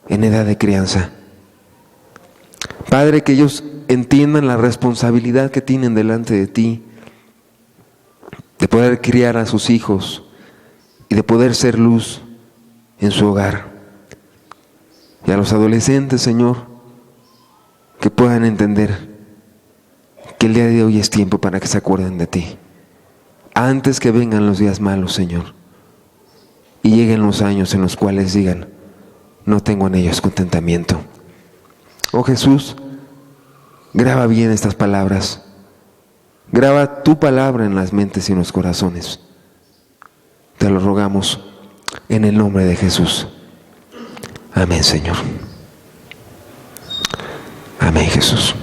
en edad de crianza. Padre, que ellos entiendan la responsabilidad que tienen delante de ti, de poder criar a sus hijos y de poder ser luz en su hogar. Y a los adolescentes, Señor, que puedan entender que el día de hoy es tiempo para que se acuerden de ti. Antes que vengan los días malos, Señor, y lleguen los años en los cuales digan, no tengo en ellos contentamiento. Oh Jesús, graba bien estas palabras. Graba tu palabra en las mentes y en los corazones. Te lo rogamos en el nombre de Jesús. Amén, Señor. Amén, Jesús.